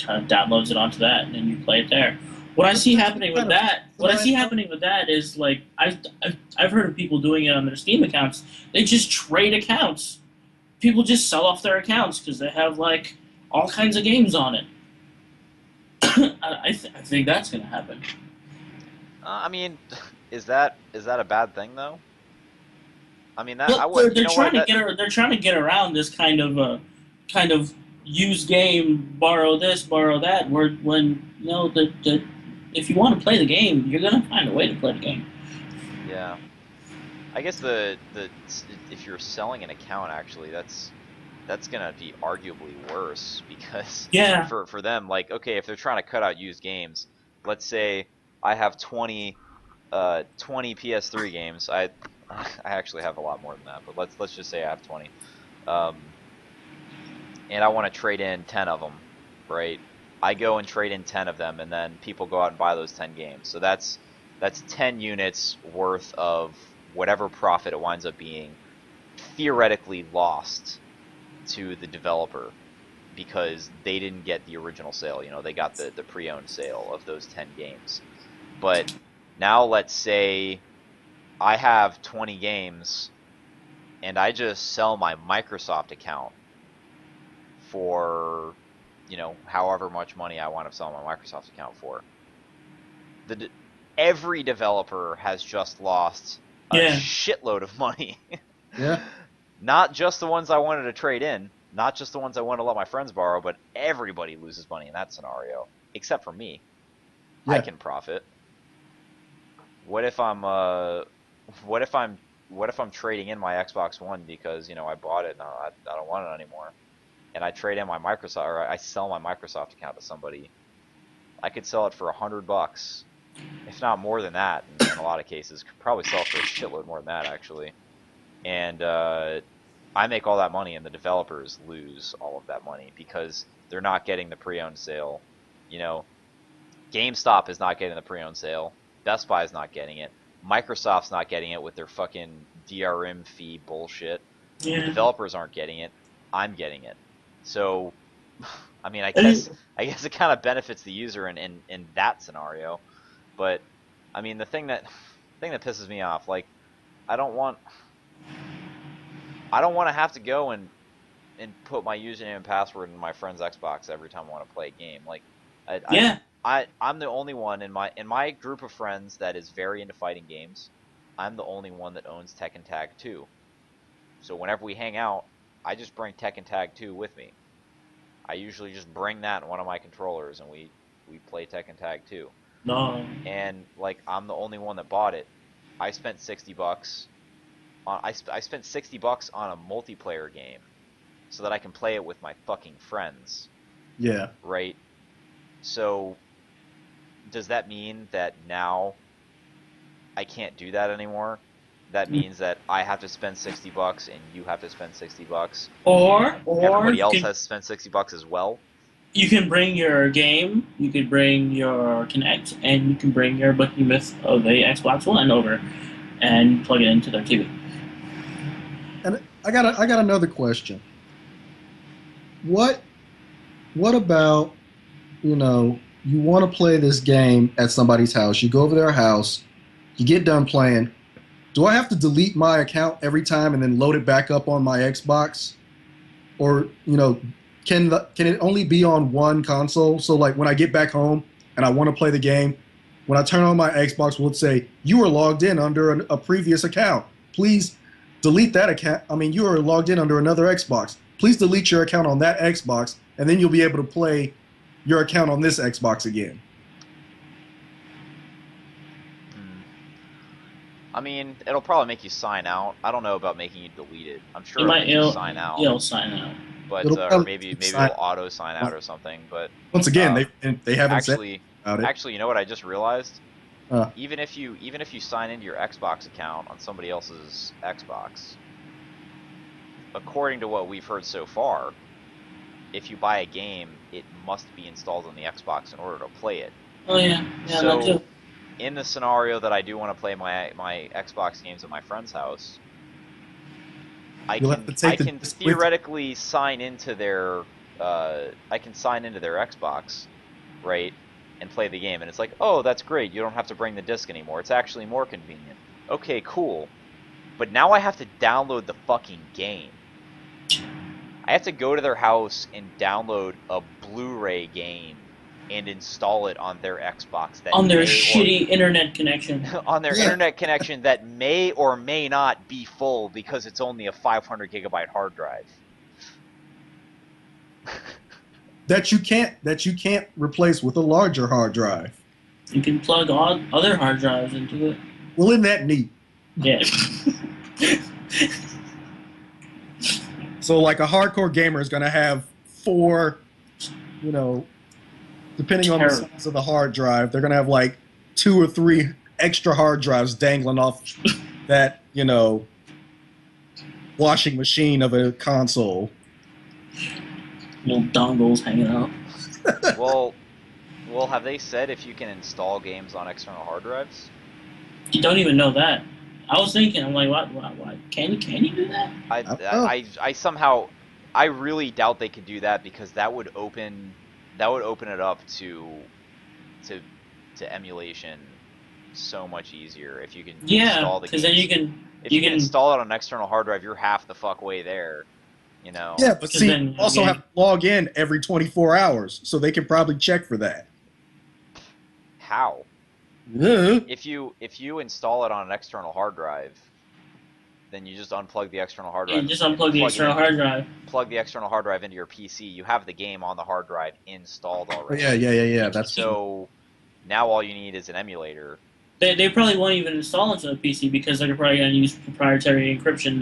kind of downloads it onto that, and then you play it there. What I see happening with that is, like, I've heard of people doing it on their Steam accounts. They just trade accounts. People just sell off their accounts because they have like all kinds of games on it. I think that's gonna happen. I mean, is that a bad thing though? I mean, that they're trying to get around this kind of use game, borrow this, borrow that. When you know if you want to play the game, you're gonna find a way to play the game. Yeah, I guess if you're selling an account, actually, that's gonna be arguably worse, because for them, like, okay, if they're trying to cut out used games, let's say I have 20 PS3 games. I actually have a lot more than that, but let's just say I have 20, and I want to trade in 10 of them, right? I go and trade in 10 of them, and then people go out and buy those 10 games. So that's 10 units worth of whatever profit it winds up being, theoretically lost to the developer, because they didn't get the original sale. You know, they got the pre-owned sale of those 10 games. But now let's say I have 20 games and I just sell my Microsoft account for, you know, however much money I want to sell my Microsoft account for. Every developer has just lost a shitload of money. Yeah. Not just the ones I wanted to trade in, not just the ones I wanted to let my friends borrow, but everybody loses money in that scenario, except for me. Yeah. I can profit. What if I'm trading in my Xbox One because, you know, I bought it and I don't want it anymore, and I trade in my Microsoft, or I sell my Microsoft account to somebody? I could sell it for $100, if not more than that. In a lot of cases, could probably sell it for a shitload more than that, actually. And I make all that money, and the developers lose all of that money because they're not getting the pre-owned sale. You know, GameStop is not getting the pre-owned sale. Best Buy is not getting it. Microsoft's not getting it with their fucking DRM fee bullshit. Yeah. The developers aren't getting it. I'm getting it. So I mean, I And guess it kind of benefits the user in that scenario, but I mean, the thing that pisses me off, like, I don't want I don't want to have to go and put my username and password in my friend's Xbox every time I want to play a game. Like, I yeah, I'm the only one in my group of friends that is very into fighting games. I'm the only one that owns Tekken Tag 2. So whenever we hang out, I just bring Tekken Tag 2 with me. I usually just bring that in one of my controllers and we play Tekken Tag 2. no, And like I'm the only one that bought it. I spent 60 bucks on I spent 60 bucks on a multiplayer game so that I can play it with my fucking friends, Yeah. right? So does that mean that now I can't do that anymore? That means that I have to spend 60 bucks and you have to spend 60 bucks or and everybody you else can has to spend 60 bucks as well? you can bring your game, you could bring your Kinect, and you can bring your behemoth of a Xbox One over and plug it into their TV. And I got another question. What about, you want to play this game at somebody's house? You go over their house, you get done playing. Do I have to delete my account every time and then load it back up on my Xbox? Or, can it only be on one console? So like when I get back home and I want to play the game, when I turn on my Xbox, will it say you were logged in under a previous account? Please delete that account. I mean, you are logged in under another Xbox. Please delete your account on that Xbox, and then you'll be able to play your account on this Xbox again. I mean, it'll probably make you sign out. I don't know about making you delete it. I'm sure It it'll might make you sign out, it'll sign out. but It'll or probably maybe sign it'll auto sign out or something. But Once again, uh, they haven't said actually, about it. actually, you know what I just realized? Uh, Even if you sign into your Xbox account on somebody else's Xbox, according to what we've heard so far, if you buy a game, it must be installed on the Xbox in order to play it. Oh yeah, that So, too. in the scenario that I do want to play my Xbox games at my friend's house, I You'll have can to take the I can disc with you. theoretically sign into their Xbox, right, and play the game, and it's like, oh, that's great. You don't have to bring the disc anymore. It's actually more convenient. Okay, cool. But now I have to download the fucking game. I have to go to their house and download a Blu-ray game and install it on their Xbox that On their may shitty internet connection. on their Yeah. internet connection that may or may not be full because it's only a 500 gigabyte hard drive. that you can't replace with a larger hard drive. You can plug all other hard drives into it. Well, isn't that neat? Yeah. So like a hardcore gamer is going to have 4, depending on the Terrible. size of the hard drive, they're going to have like 2 or 3 extra hard drives dangling off that, washing machine of a console. Little dongles hanging out. well, have they said if you can install games on external hard drives? You don't even know that. I was thinking, I'm like, what? Can you do that? I somehow, I really doubt they could do that because that would open it up to emulation so much easier if you can Yeah, install the because games. then you can. If you can install it on an external hard drive, you're half the fuck way there. Yeah, but 'Cause see, then you also again- have to log in every 24 hours, so they can probably check for that. How? Yeah. If you install it on an external hard drive, then you just unplug the external hard drive. You just unplug the plug it external in, hard drive. Plug the external hard drive into your PC. You have the game on the hard drive installed already. Yeah. That's So now all you need is an emulator. They probably won't even install it to the PC because they're probably going to use proprietary encryption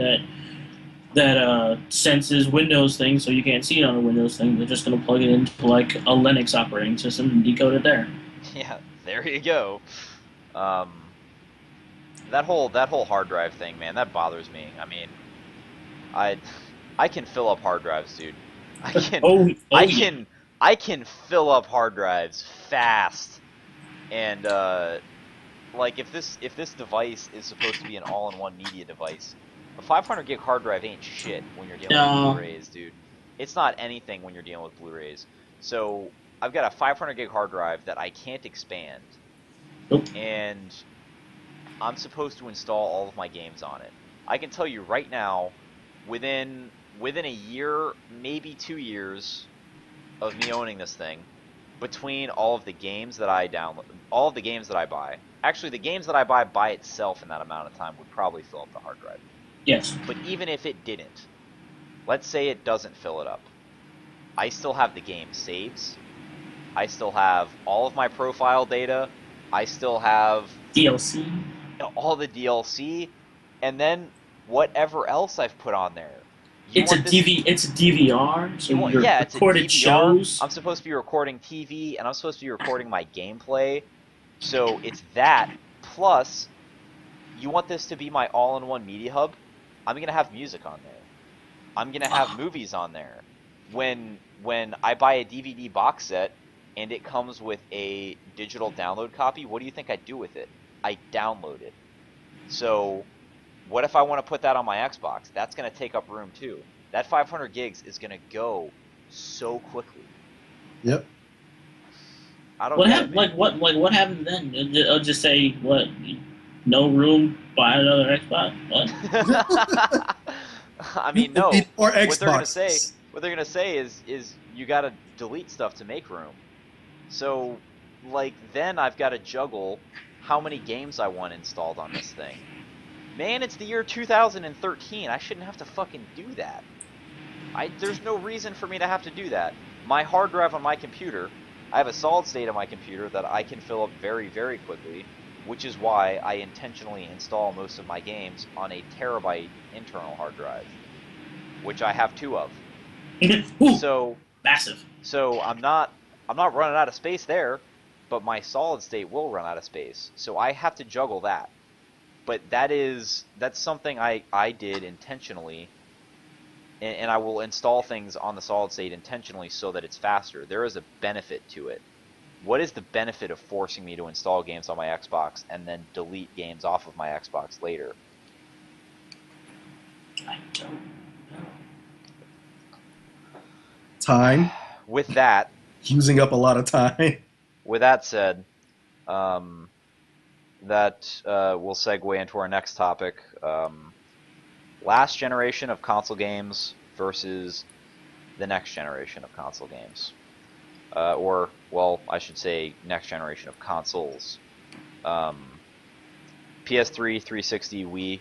that senses Windows things, so you can't see it on a Windows thing. They're just going to plug it into like a Linux operating system and decode it there. Yeah, there you go. That whole hard drive thing, man, that bothers me. I mean, I can fill up hard drives, dude. I can I can fill up hard drives fast. And like if this device is supposed to be an all-in-one media device, a 500 gig hard drive ain't shit when you're dealing with Blu-rays, dude. It's not anything when you're dealing with Blu-rays. So I've got a 500 gig hard drive that I can't expand, Nope. and I'm supposed to install all of my games on it. I can tell you right now, within a year, maybe 2 years of me owning this thing, between all of the games that I download, all of the games that I buy, actually the games that I buy by itself in that amount of time would probably fill up the hard drive. Yes. But even if it didn't, let's say it doesn't fill it up, I still have the game saves. I still have all of my profile data. I still have DLC. all the DLC, and then whatever else I've put on there. It's a DVR, so you're yeah, it's a recorded DVR. shows. I'm supposed to be recording TV, and I'm supposed to be recording my gameplay. So it's that, plus, you want this to be my all-in-one media hub? I'm going to have music on there. I'm going to have movies on there. When I buy a DVD box set, and it comes with a digital download copy, what do you think I do with it? I download it. So what if I want to put that on my Xbox? That's going to take up room too. That 500 gigs is going to go so quickly. Yep. I don't What know. happened? What happened then? I'll just say what? No room. Buy another Xbox. What? I mean, no. Or What they're Xbox. gonna say is you got to delete stuff to make room. So, like, then I've got to juggle how many games I want installed on this thing. Man, it's the year 2013. I shouldn't have to fucking do that. There's no reason for me to have to do that. My hard drive on my computer, I have a solid state on my computer that I can fill up very, very quickly, which is why I intentionally install most of my games on a terabyte internal hard drive, which I have 2 of. Ooh, So massive. So I'm not running out of space there, but my solid state will run out of space. So I have to juggle that. But that's something I did intentionally, and I will install things on the solid state intentionally so that it's faster. There is a benefit to it. What is the benefit of forcing me to install games on my Xbox and then delete games off of my Xbox later? I don't know. Time. With that Using up a lot of time. said, that will segue into our next topic. Last generation of console games versus the next generation of console games. Or, well, I should say next generation of consoles. PS3, 360, Wii.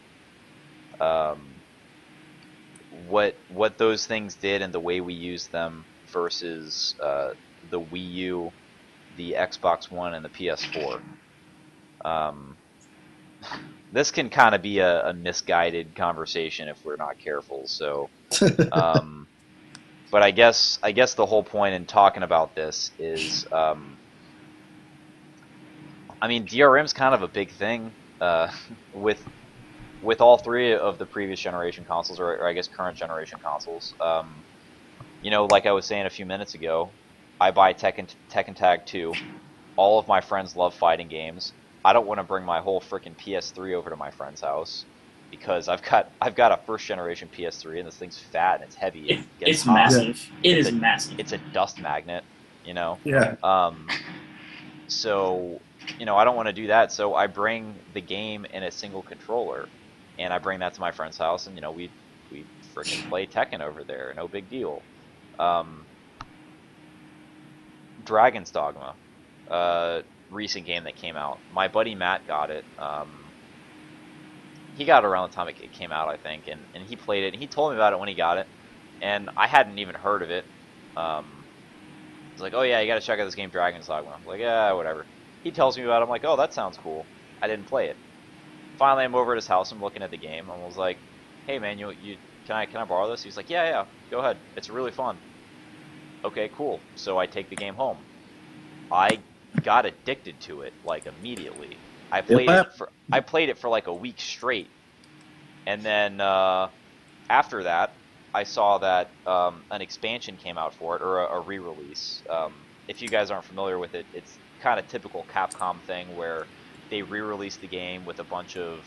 What those things did and the way we used them versus the Wii U, the Xbox One, and the PS4. This can kind of be a misguided conversation if we're not careful. So, but I guess the whole point in talking about this is, I mean, DRM's kind of a big thing with all 3 of the previous generation consoles, or I guess current generation consoles. You know, like I was saying a few minutes ago, I buy Tekken Tag 2. All of my friends love fighting games. I don't want to bring my whole freaking PS3 over to my friend's house because I've got a first generation PS3 and this thing's fat and it's heavy. And it gets It's hot. massive. It is massive. It's a dust magnet, you know. Yeah. So, you know, I don't want to do that. So I bring the game in a single controller, and I bring that to my friend's house, and you know, we freaking play Tekken over there. No big deal. Dragon's Dogma, recent game that came out. My buddy Matt got it. He got it around the time it came out, I think, and he played it. And he told me about it when he got it, and I hadn't even heard of it. He's like, "Oh yeah, you got to check out this game, Dragon's Dogma." I'm like, "Yeah, whatever." He tells me about it. I'm like, "Oh, that sounds cool." I didn't play it. Finally, I'm over at his house. I'm looking at the game, and was like, "Hey man, you can I borrow this?" He's like, "Yeah, go ahead. It's really fun." Okay, cool. So I take the game home. I got addicted to it like immediately. I played it for like a week straight, and then after that, I saw that an expansion came out for it, or a re-release. If you guys aren't familiar with it, it's kind of typical Capcom thing where they re-release the game with a bunch of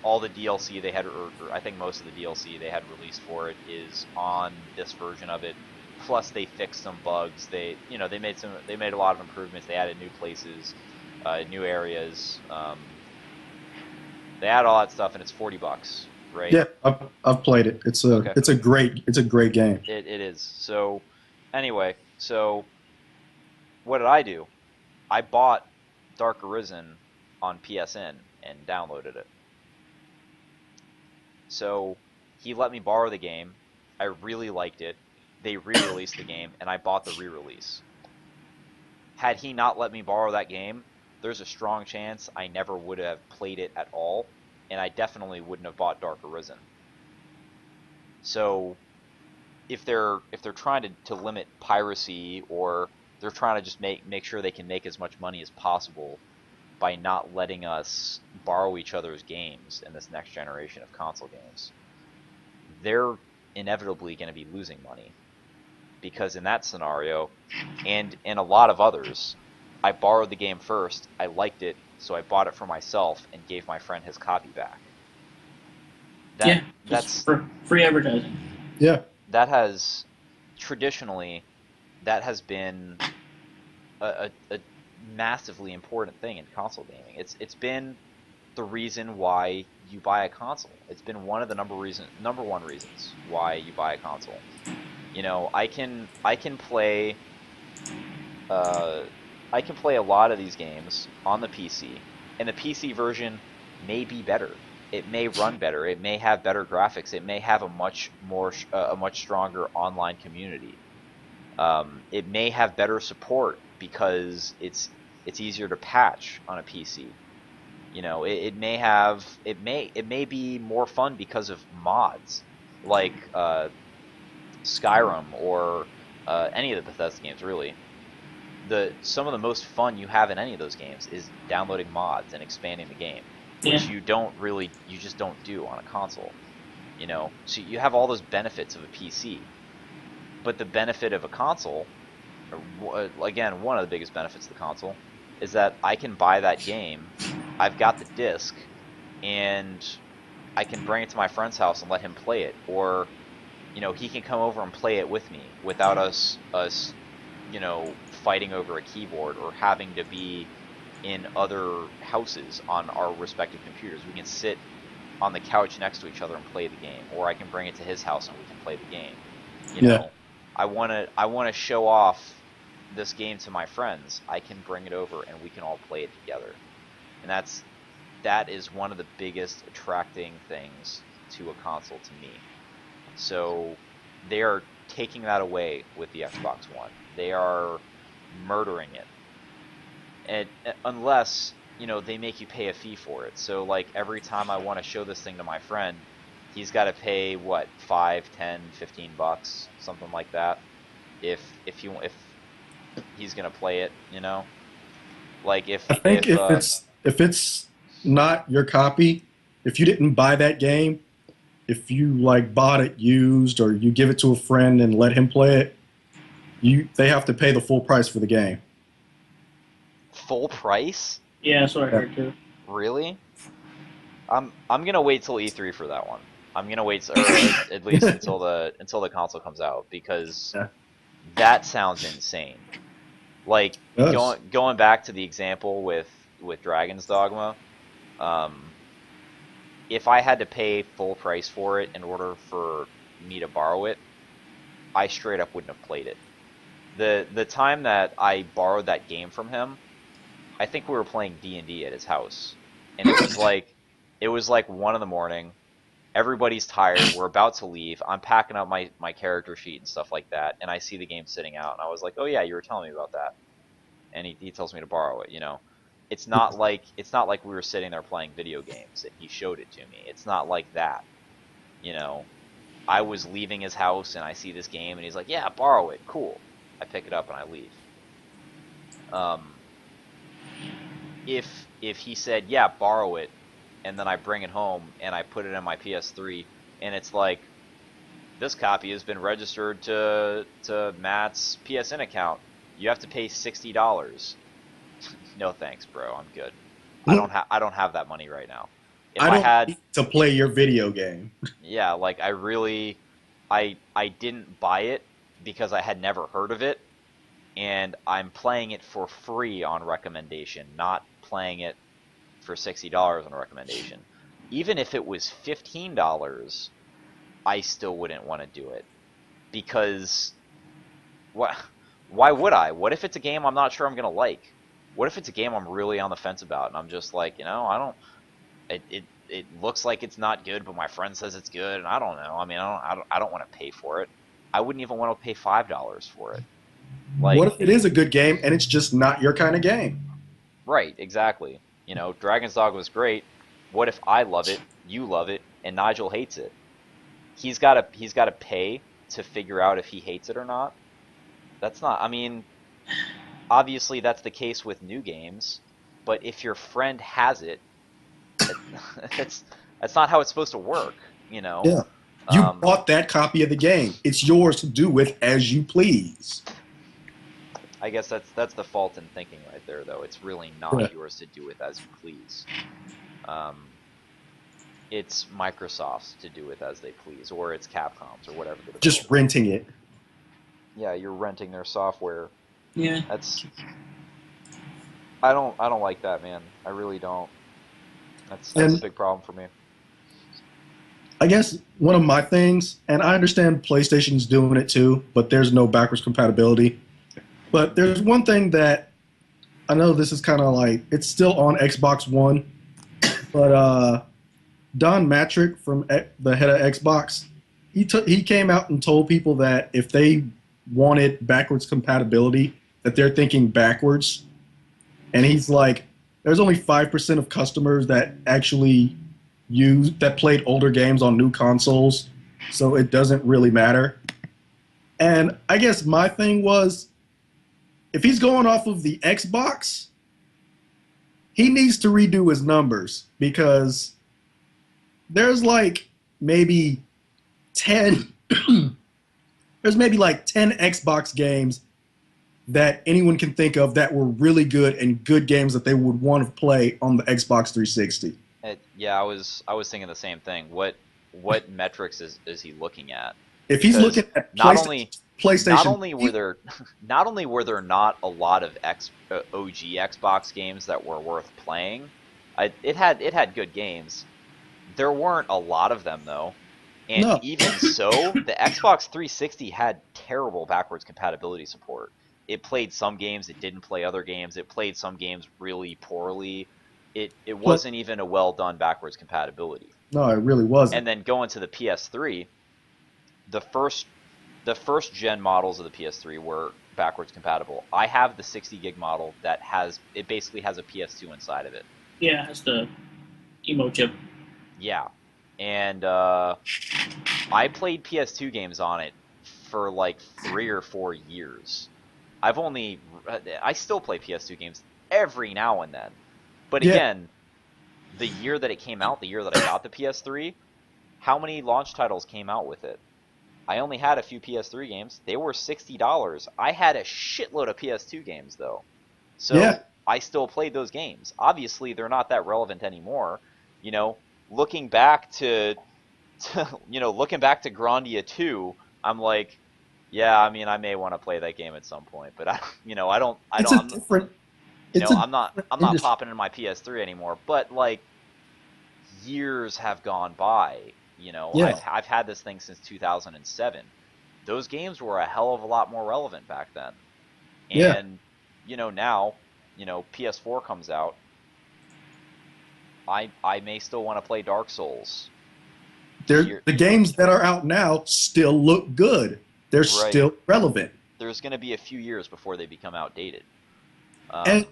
all the DLC they had, or I think most of the DLC they had released for it is on this version of it. Plus, they fixed some bugs. They made a lot of improvements. They added new places, new areas. They add all that stuff, and it's $40, right? Yeah, I've played it. Okay. It's a great game. It is. So, anyway, so what did I do? I bought Dark Arisen on PSN and downloaded it. So he let me borrow the game. I really liked it. They re-released the game, and I bought the re-release. Had he not let me borrow that game, there's a strong chance I never would have played it at all, and I definitely wouldn't have bought Dark Arisen. So if they're trying to limit piracy, or they're trying to just make sure they can make as much money as possible by not letting us borrow each other's games in this next generation of console games, they're inevitably going to be losing money. Because in that scenario, and in a lot of others, I borrowed the game first, I liked it, so I bought it for myself and gave my friend his copy back. That's for free advertising. Yeah. That has traditionally, that has been a massively important thing in console gaming. It's been the reason why you buy a console. It's been one of the number one reasons why you buy a console. I can play a lot of these games on the PC, and the PC version may be better. It may run better. It may have better graphics. It may have a much stronger online community. It may have better support because it's easier to patch on a PC. It may be more fun because of mods, like Skyrim or any of the Bethesda games, really. Some of the most fun you have in any of those games is downloading mods and expanding the game, which you just don't do on a console. So you have all those benefits of a PC, but the benefit of a console, again, one of the biggest benefits of the console, is that I can buy that game, I've got the disc, and I can bring it to my friend's house and let him play it, or he can come over and play it with me without us fighting over a keyboard or having to be in other houses on our respective computers. We can sit on the couch next to each other and play the game, or I can bring it to his house and we can play the game. I want to show off this game to my friends. I can bring it over and we can all play it together. And that is one of the biggest attracting things to a console to me. So they are taking that away with the Xbox One. They are murdering it. And unless, they make you pay a fee for it. So like every time I want to show this thing to my friend, he's got to pay what, $5, $10, $15, something like that, if he's gonna play it. Like if it's not your copy, if you didn't buy that game, if you like bought it used or you give it to a friend and let him play it, they have to pay the full price for the game. Full price? Yeah, that's what I heard too. Really? I'm gonna wait till E3 for that one. I'm gonna wait, or at least until the console comes out, because that sounds insane. Like going back to the example with Dragon's Dogma, if I had to pay full price for it in order for me to borrow it, I straight up wouldn't have played it. The time that I borrowed that game from him, I think we were playing D&D at his house, and it was like 1 a.m. Everybody's tired. We're about to leave. I'm packing up my character sheet and stuff like that, and I see the game sitting out, and I was like, "Oh yeah, you were telling me about that." And he tells me to borrow it. It's not like we were sitting there playing video games and he showed it to me. It's not like that. I was leaving his house and I see this game and he's like, "Yeah, borrow it." Cool. I pick it up and I leave. If he said, "Yeah, borrow it," and then I bring it home and I put it in my PS3 and it's like, "This copy has been registered to Matt's PSN account. You have to pay $60." No thanks, bro. I'm good. I don't have that money right now. If I had need to play your video game. Yeah, like I didn't buy it because I had never heard of it, and I'm playing it for free on recommendation, not playing it for $60 on recommendation. Even if it was $15, I still wouldn't want to do it, because why would I? What if it's a game I'm not sure I'm gonna like? What if it's a game I'm really on the fence about, and I'm just like, I don't. It looks like it's not good, but my friend says it's good, and I don't know. I mean, I don't want to pay for it. I wouldn't even want to pay $5 for it. Like, what if it is a good game and it's just not your kind of game? right, exactly. Dragon's Dogma was great. What if I love it, you love it, and Nigel hates it? He's gotta pay to figure out if he hates it or not. That's not. I mean, obviously that's the case with new games, but if your friend has it, that's not how it's supposed to work. Yeah. You bought that copy of the game. It's yours to do with as you please. I guess that's the fault in thinking right there, though. It's really not yours to do with as you please. It's Microsoft's to do with as they please, or it's Capcom's, or whatever. Just renting it. Yeah, you're renting their software. Yeah. I don't like that, man. I really don't. That's a big problem for me. I guess one of my things, and I understand PlayStation's doing it too, but there's no backwards compatibility. But there's one thing that I know this is kind of like, it's still on Xbox One, but Don Matrick from the head of Xbox, he came out and told people that if they wanted backwards compatibility, that they're thinking backwards. And he's like, there's only 5% of customers that actually played older games on new consoles, so it doesn't really matter. And I guess my thing was, if he's going off of the Xbox, he needs to redo his numbers, because there's like maybe 10 there's maybe like 10 Xbox games that anyone can think of that were really good and good games that they would want to play on the Xbox 360. Yeah, I was thinking the same thing. What metrics is he looking at? If he's looking at PlayStation, not only were there not a lot of OG Xbox games that were worth playing, it had good games. There weren't a lot of them though, and even so, the Xbox 360 had terrible backwards compatibility support. It played some games, it didn't play other games. It played some games really poorly. It wasn't even a well done backwards compatibility. No, it really wasn't. And then going to the PS3, the first gen models of the PS3 were backwards compatible. I have the 60 gig model that basically has a PS2 inside of it. Yeah, it has the emo chip. Yeah, and I played PS2 games on it for like 3 or 4 years. I still play PS2 games every now and then. But again, the year that it came out, the year that I got the PS3, how many launch titles came out with it? I only had a few PS3 games. They were $60. I had a shitload of PS2 games, though. So I still played those games. Obviously, they're not that relevant anymore. Looking back to Grandia 2, I'm like, yeah, I mean, I may want to play that game at some point, but I'm not popping in my PS3 anymore. But like, years have gone by. I've had this thing since 2007. Those games were a hell of a lot more relevant back then. And now, PS4 comes out. I may still want to play Dark Souls. The games that are out now still look good. They're still relevant. There's going to be a few years before they become outdated. And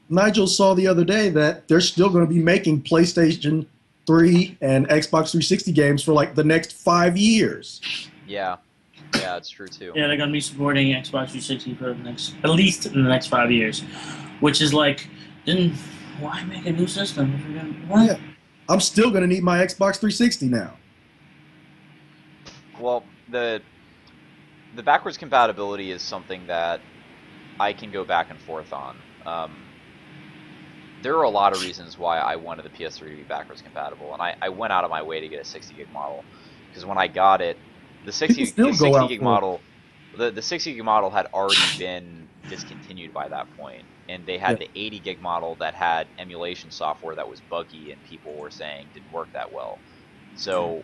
Nigel saw the other day that they're still going to be making PlayStation 3 and Xbox 360 games for like the next 5 years. Yeah, it's true too. Yeah, they're going to be supporting Xbox 360 for at least in the next 5 years, which is like, then why make a new system? What? Yeah, I'm still going to need my Xbox 360 now. Well, the backwards compatibility is something that I can go back and forth on. There are a lot of reasons why I wanted the PS3 to be backwards compatible, and I went out of my way to get a 60 gig model, because when I got it, the 60 gig model the 60 gig model had already been discontinued by that point, and they had Yeah. the 80 gig model that had emulation software that was buggy and people were saying didn't work that well. So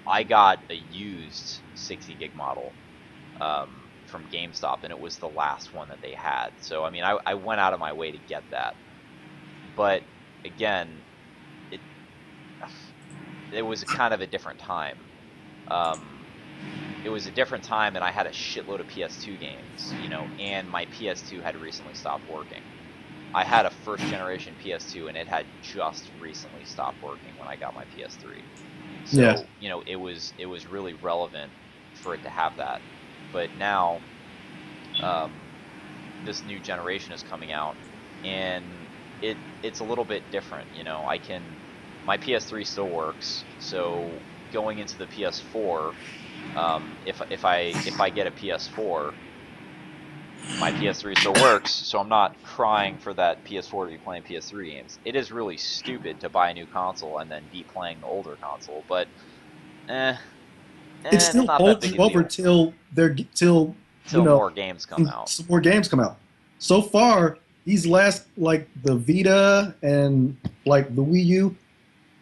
I got a used 60 gig model from GameStop, and it was the last one that they had. So I mean, I went out of my way to get that, but again, it it was kind of a different time. Um, it was a different time, and I had a shitload of PS2 games, and my PS2 had recently stopped working. I had a first generation PS2, and it had just recently stopped working when I got my PS3. Yeah. So it was really relevant for it to have that. But now, um, this new generation is coming out, and it's a little bit different. My PS3 still works, so going into the PS4, if I get a PS4, my PS3 still works, so I'm not crying for that PS4 to be playing PS3 games. It is really stupid to buy a new console and then be playing the older console, but It it's still not that holds big you a over deal till more games come out. some more games come out. So far, these last like the Vita and like the Wii U,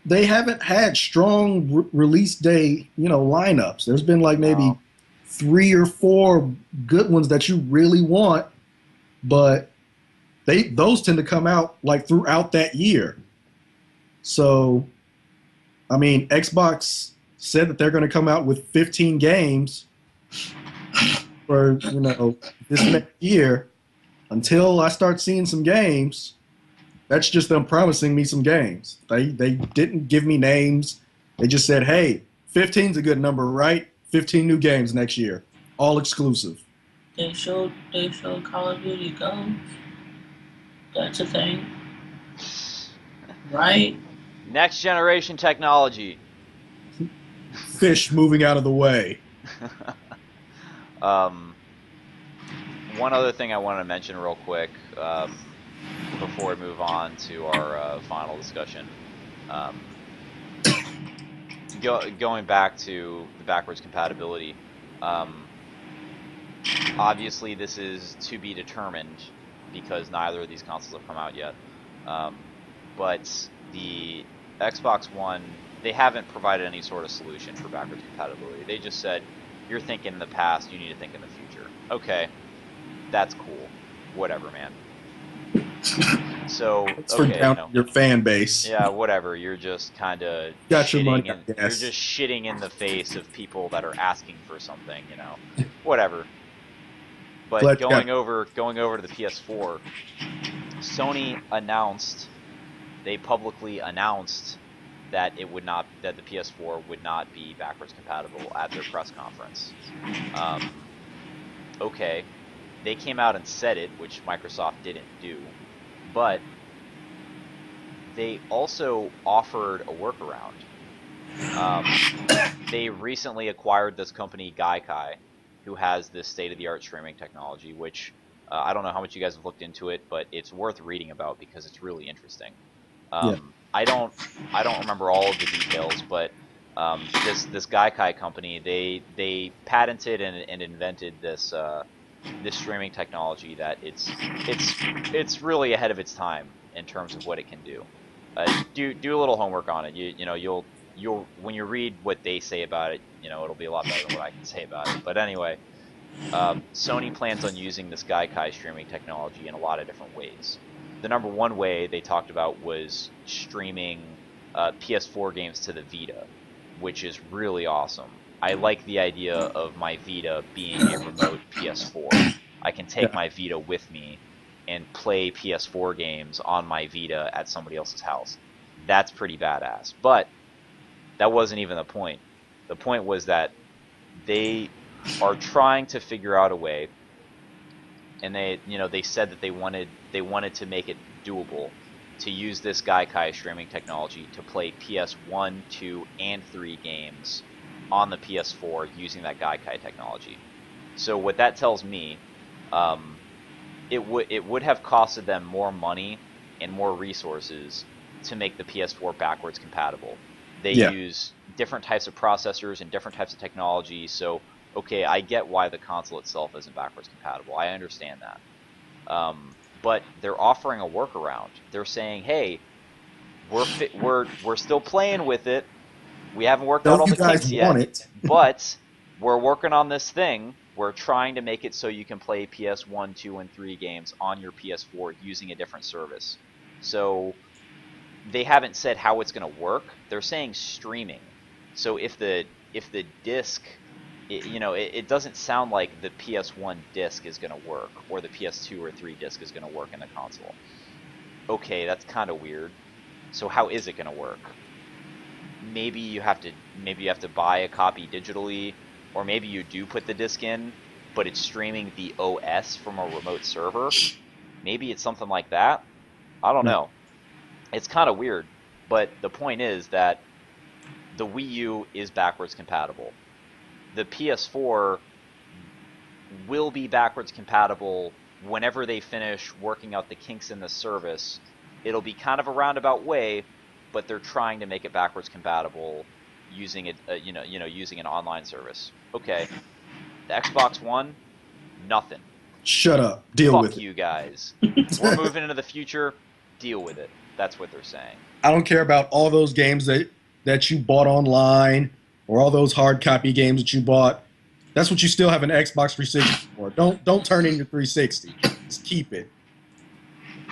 they haven't had strong release day lineups. There's been like maybe No. 3 or 4 good ones that you really want, but those tend to come out like throughout that year. So, I mean, Xbox said that they're going to come out with 15 games for this next year. Until I start seeing some games, that's just them promising me some games. They didn't give me names. They just said, "Hey, 15's a good number, right? 15 new games next year, all exclusive." They showed Call of Duty Ghosts. That's a thing, right? Next generation technology. Fish moving out of the way. One other thing I wanted to mention real quick before we move on to our final discussion. Going back to the backwards compatibility, obviously this is to be determined because neither of these consoles have come out yet. But the Xbox One, they haven't provided any sort of solution for backwards compatibility. They just said, you're thinking in the past, you need to think in the future. Okay, that's cool. Whatever, man. So, It's for okay, down your fan base. yeah, whatever. You're just kind of Got your money, shitting I in. guess. You're just shitting in the face of people that are asking for something. Whatever. But Glad- going over to the PS4, Sony announced, they publicly announced that the PS4 would not be backwards compatible at their press conference. Okay, they came out and said it, which Microsoft didn't do, but they also offered a workaround. They recently acquired this company, Gaikai, who has this state-of-the-art streaming technology, which I don't know how much you guys have looked into it, but it's worth reading about because it's really interesting. Yeah. I don't remember all of the details, but this Gaikai company, they patented and invented this streaming technology that it's really ahead of its time in terms of what it can do. Do a little homework on it. You'll when you read what they say about it, it'll be a lot better than what I can say about it. But anyway, Sony plans on using this Gaikai streaming technology in a lot of different ways. The number one way they talked about was streaming PS4 games to the Vita, which is really awesome. I like the idea of my Vita being a remote PS4. I can take my Vita with me and play PS4 games on my Vita at somebody else's house. That's pretty badass. But that wasn't even the point. The point was that they are trying to figure out a way, and they said that they wanted to make it doable to use this Gaikai streaming technology to play PS1, 2, and 3 games on the PS4 using that Gaikai technology. So what that tells me, it would have costed them more money and more resources to make the PS4 backwards compatible. They use different types of processors and different types of technology, so Okay, I get why the console itself isn't backwards compatible. I understand that. But they're offering a workaround. They're saying, "Hey, we're still playing with it. We haven't worked out Don't all you the guys kinks want yet, it? but we're working on this thing. We're trying to make it so you can play PS1, 2, and 3 games on your PS4 using a different service." So they haven't said how it's going to work. They're saying streaming. So if the disc, it doesn't sound like the PS1 disc is going to work or the PS2 or 3 disc is going to work in the console. Okay, that's kind of weird. So how is it going to work? Maybe you have to buy a copy digitally, or maybe you do put the disc in, but it's streaming the OS from a remote server. Maybe it's something like that. I don't know. It's kind of weird, but the point is that the Wii U is backwards compatible. The PS4 will be backwards compatible whenever they finish working out the kinks in the service. It'll be kind of a roundabout way, but they're trying to make it backwards compatible using it, using an online service. Okay, the Xbox One, nothing. Shut up. Deal with Fuck it. you guys. We're moving into the future. Deal with it. That's what they're saying. I don't care about all those games that you bought online or all those hard copy games that you bought. That's what you still have an Xbox 360 for. Don't turn in your 360. Just keep it.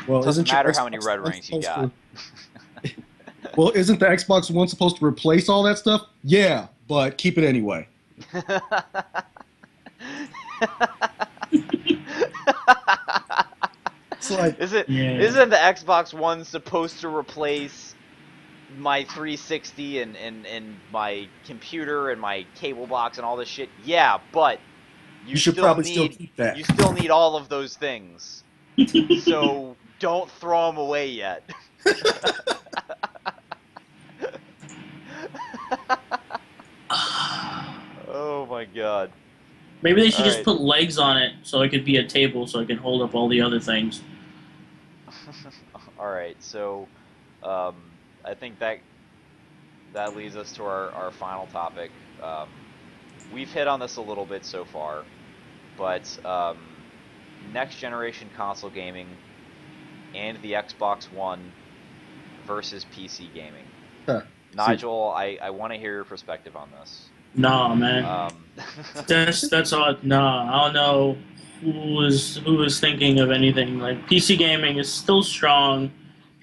Well, Doesn't isn't your matter how many Xbox red One rings you supposed got. to- Well, isn't the Xbox One supposed to replace all that stuff? Yeah, but keep it anyway. It's like, Isn't the Xbox One supposed to replace my 360 and my computer and my cable box and all this shit? Yeah, but you should probably still keep that. you still need all of those things. So don't throw them away yet. Oh my god. Maybe they should just Alright. put legs on it so it could be a table so it can hold up all the other things. Alright, so I think that leads us to our final topic. We've hit on this a little bit so far, but next generation console gaming and the Xbox One versus PC gaming. Huh. Nigel, I want to hear your perspective on this. Nah, man. That's all. Nah, I don't know who was thinking of anything. Like, PC gaming is still strong.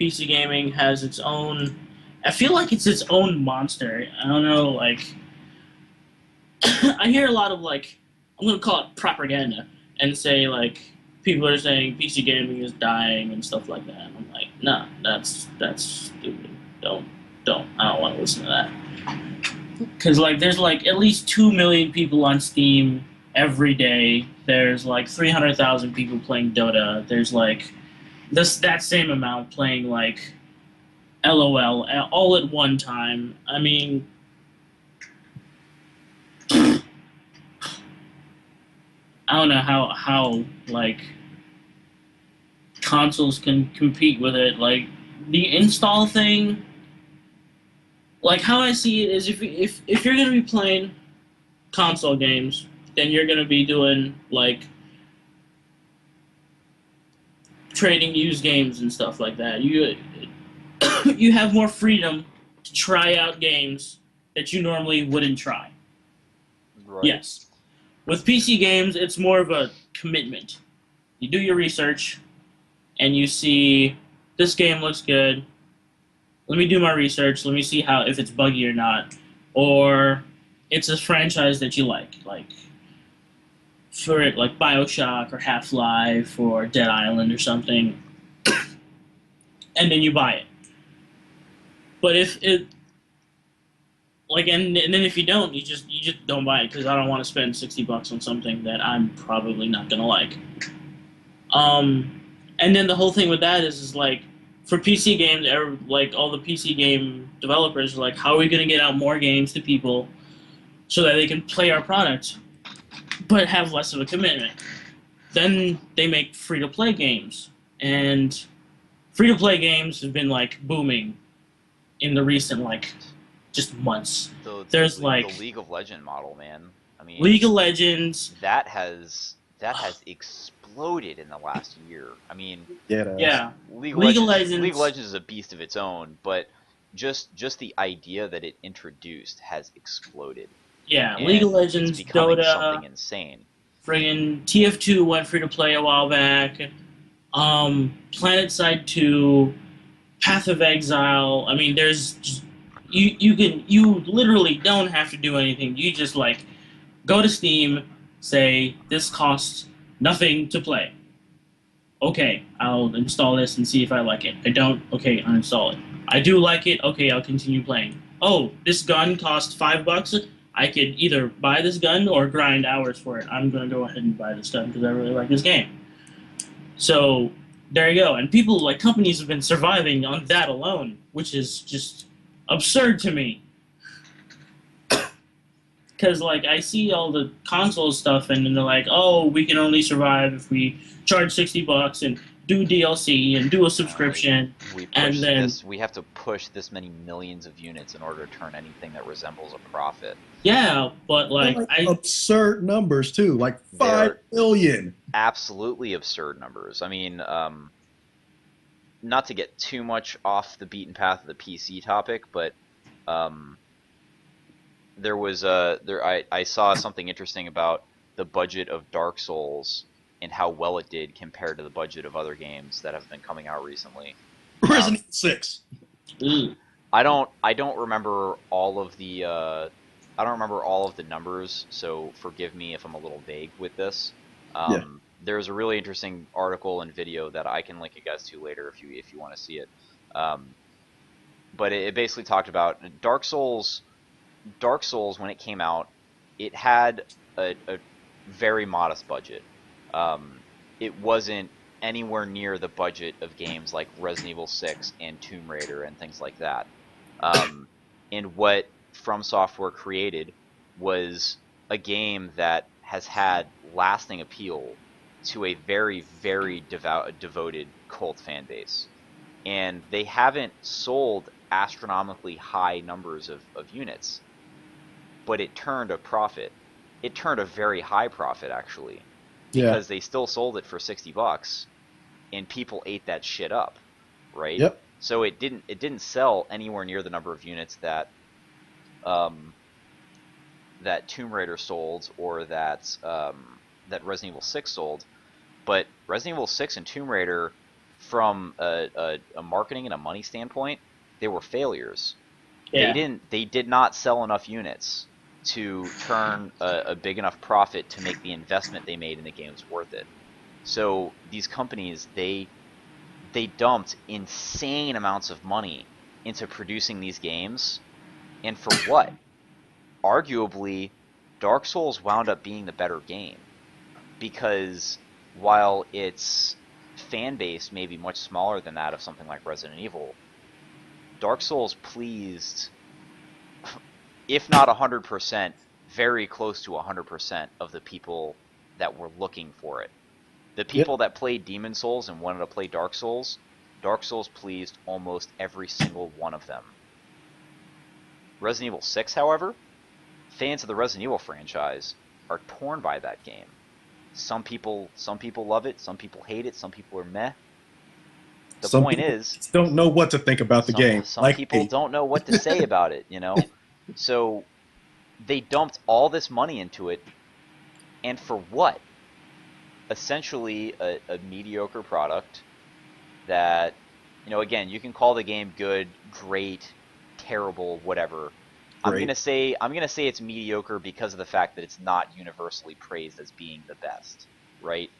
PC gaming has its own. I feel like it's its own monster. I don't know. Like, I hear a lot of, like, I'm gonna call it propaganda and say, like, people are saying PC gaming is dying and stuff like that. I'm like, nah, that's stupid. Don't. I don't want to listen to that. Because, like, there's, like, at least 2 million people on Steam every day. There's, like, 300,000 people playing Dota. There's, like, that same amount playing, like, LOL all at one time. I mean, I don't know how like, consoles can compete with it. Like, the install thing... Like, how I see it is if you're going to be playing console games, then you're going to be doing, like, trading used games and stuff like that. You have more freedom to try out games that you normally wouldn't try. Right. Yes. With PC games, it's more of a commitment. You do your research, and you see, this game looks good. Let me do my research. Let me see if it's buggy or not, or it's a franchise that you like for it, like BioShock or Half-Life or Dead Island or something, and then you buy it. But if it, like, and then if you don't, you just don't buy it because I don't want to spend $60 on something that I'm probably not gonna like. And then the whole thing with that is like, for PC games, like, all the PC game developers are like, how are we going to get out more games to people so that they can play our product, but have less of a commitment? Then they make free-to-play games. And free-to-play games have been, like, booming in the recent, like, just months. The League League of Legends model, man. I mean, League of Legends. that has exploded in the last year. I mean, Yeah, it is. Yeah, League of League of Legends, League of Legends. Legends is a beast of its own, but just the idea that it introduced has exploded, Yeah, League of and it's Legends, becoming something Dota, insane. friggin' TF2 went free to play a while back. PlanetSide 2, Path of Exile. I mean, there's just, you literally don't have to do anything. You just like go to Steam, say this costs nothing to play. Okay, I'll install this and see if I like it. I don't. Okay, uninstall it. I do like it. Okay, I'll continue playing. Oh, this gun costs $5. I could either buy this gun or grind hours for it. I'm gonna go ahead and buy this gun because I really like this game. So there you go. And people like companies have been surviving on that alone, which is just absurd to me. Because like I see all the console stuff, and then they're like, "Oh, we can only survive if we charge $60 and do DLC and do a subscription." And then We have to push this many millions of units in order to turn anything that resembles a profit. yeah, but like absurd numbers too, like They're 5 billion. absolutely absurd numbers. I mean, not to get too much off the beaten path of the PC topic, but I saw something interesting about the budget of Dark Souls and how well it did compared to the budget of other games that have been coming out recently. Resident Evil 6. I don't remember all of the numbers, so forgive me if I'm a little vague with this. Yeah. There's a really interesting article and video that I can link you guys to later if you want to see it. But it basically talked about Dark Souls. Dark Souls, when it came out, it had a very modest budget. It wasn't anywhere near the budget of games like Resident Evil 6 and Tomb Raider and things like that. And what From Software created was a game that has had lasting appeal to a very, very devoted cult fan base. And they haven't sold astronomically high numbers of units, but it turned a profit. It turned a very high profit, actually, because they still sold it for $60, and people ate that shit up, right? Yep. So it didn't sell anywhere near the number of units that that Tomb Raider sold, or that Resident Evil 6 sold. But Resident Evil 6 and Tomb Raider, from a marketing and a money standpoint, they were failures. yeah. They did not sell enough units to turn a big enough profit to make the investment they made in the games worth it. So these companies, they dumped insane amounts of money into producing these games, and for what? Arguably, Dark Souls wound up being the better game, because while its fan base may be much smaller than that of something like Resident Evil, Dark Souls pleased, if not 100%, very close to 100% of the people that were looking for it. The people that played Demon Souls and wanted to play Dark Souls pleased almost every single one of them. Resident Evil 6, however, fans of the Resident Evil franchise are torn by that game. Some people love it, some people hate it, some people are meh. The point is, don't know what to think about the game. Some people don't know what to say about it, you know? So they dumped all this money into it, and for what? Essentially a mediocre product that, you know, again, you can call the game good, great, terrible, whatever. Great. I'm gonna say it's mediocre because of the fact that it's not universally praised as being the best, right?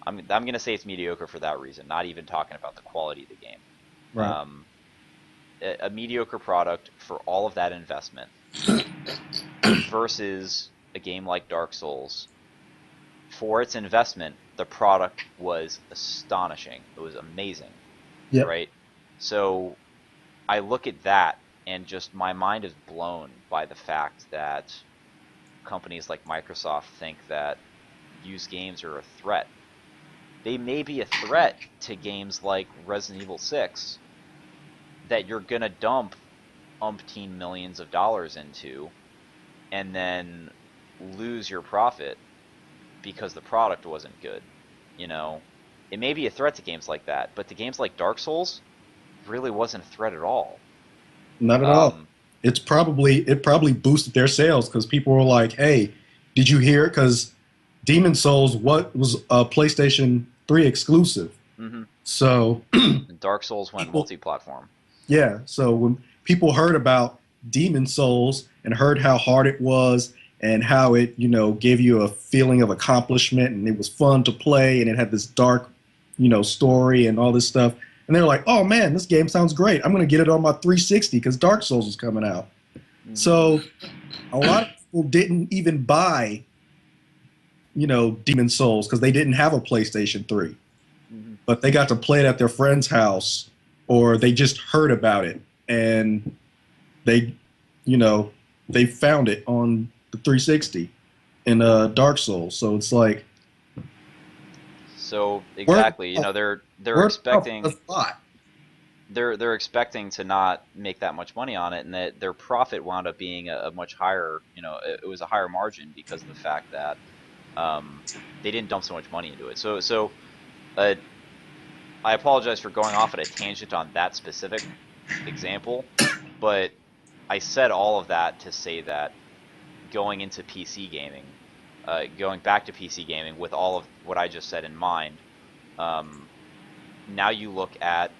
I'm gonna say it's mediocre for that reason, not even talking about the quality of the game. Right. A mediocre product for all of that investment versus a game like Dark Souls. For its investment, the product was astonishing. It was amazing, right? So I look at that, and just my mind is blown by the fact that companies like Microsoft think that used games are a threat. They may be a threat to games like Resident Evil 6 that you're going to dump umpteen millions of dollars into, and then lose your profit because the product wasn't good. You know, it may be a threat to games like that, but to games like Dark Souls, really wasn't a threat at all. Not at all. It probably boosted their sales because people were like, "Hey, did you hear?" Because Demon Souls was a PlayStation 3 exclusive. Mm-hmm. So Dark Souls went multi-platform. Yeah, so when people heard about Demon Souls and heard how hard it was and how it, gave you a feeling of accomplishment and it was fun to play and it had this dark, story and all this stuff, and they're like, "Oh man, this game sounds great. I'm going to get it on my 360 because Dark Souls is coming out." Mm-hmm. So a lot of people didn't even buy, Demon Souls because they didn't have a PlayStation 3. Mm-hmm. But they got to play it at their friend's house, or they just heard about it and they found it on the 360 in Dark Souls. So it's like, so exactly, they're expecting they're expecting to not make that much money on it, and that their profit wound up being a much higher, it was a higher margin because of the fact that they didn't dump so much money into it. So I apologize for going off at a tangent on that specific example, but I said all of that to say that going into PC gaming, going back to PC gaming with all of what I just said in mind, now you look at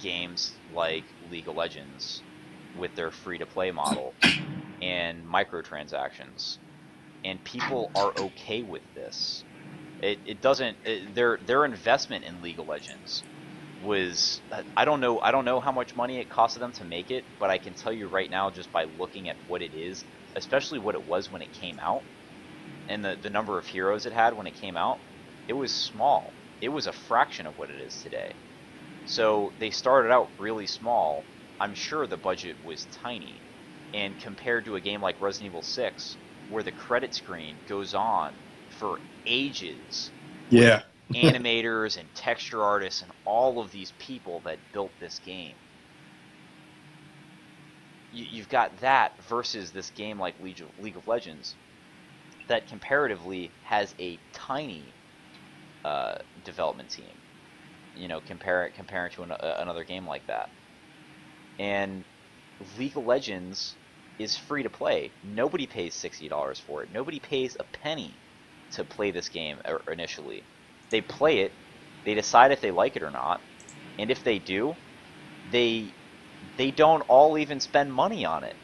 games like League of Legends with their free-to-play model and microtransactions, and people are okay with this. It doesn't. Their investment in League of Legends was, I don't know how much money it costed them to make it, but I can tell you right now, just by looking at what it is, especially what it was when it came out, and the number of heroes it had when it came out, it was small. It was a fraction of what it is today. So they started out really small. I'm sure the budget was tiny, and compared to a game like Resident Evil 6, where the credit screen goes on for ages. Yeah. Animators and texture artists and all of these people that built this game. You've got that versus this game like League of Legends that comparatively has a tiny development team. Comparing to another game like that. And League of Legends is free to play. Nobody pays $60 for it. Nobody pays a penny to play this game initially. They play it, they decide if they like it or not, and if they do, they don't all even spend money on it.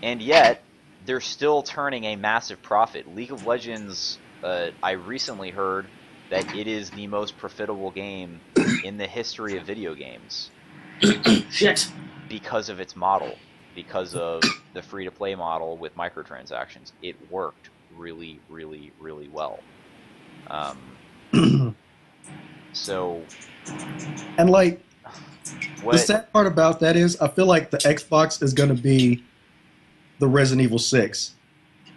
And yet, they're still turning a massive profit. League of Legends, I recently heard that it is the most profitable game in the history of video games. Shit. Because of its model, because of the free-to-play model with microtransactions. It worked really, really, really well. So, and like, the sad part about that is, I feel like the Xbox is going to be the Resident Evil 6.